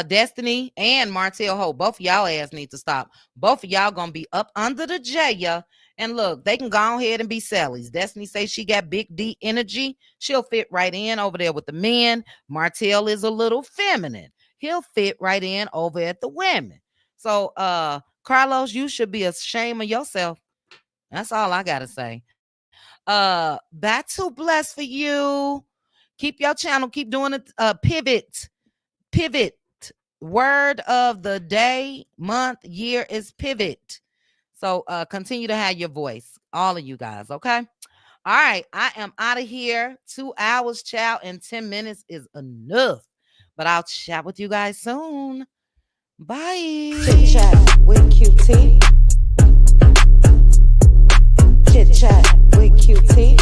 Destiny and Martell Ho, both of y'all ass need to stop. Both of y'all gonna be up under the Jaya. And look, they can go ahead and be Sally's. Destiny says she got big D energy. She'll fit right in over there with the men. Martell is a little feminine. He'll fit right in over at the women. So, Carlos, you should be ashamed of yourself. That's all I gotta say. That's too blessed for you. Keep your channel. Keep doing it. Pivot. Word of the day, month, year is pivot. So continue to have your voice, all of you guys. Okay. All right. I am out of here. 2 hours, child, and 10 minutes is enough. But I'll chat with you guys soon. Bye. Chit chat with QT. Chit chat with QT.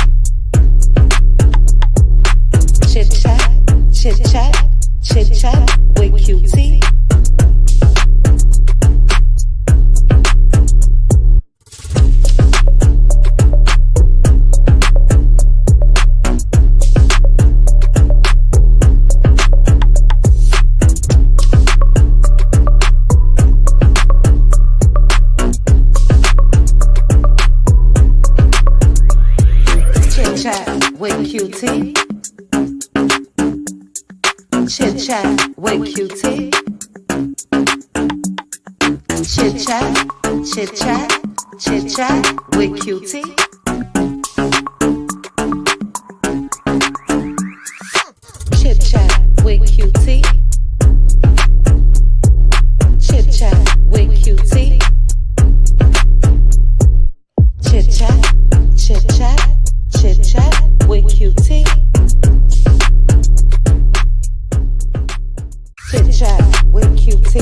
Chit chat with QT. Chit chat with QT. Chit chat with QT. Chit chat with QT. Chit chat with QT. Chit chat with QT. Chit chat with QT. Chit chat with QT.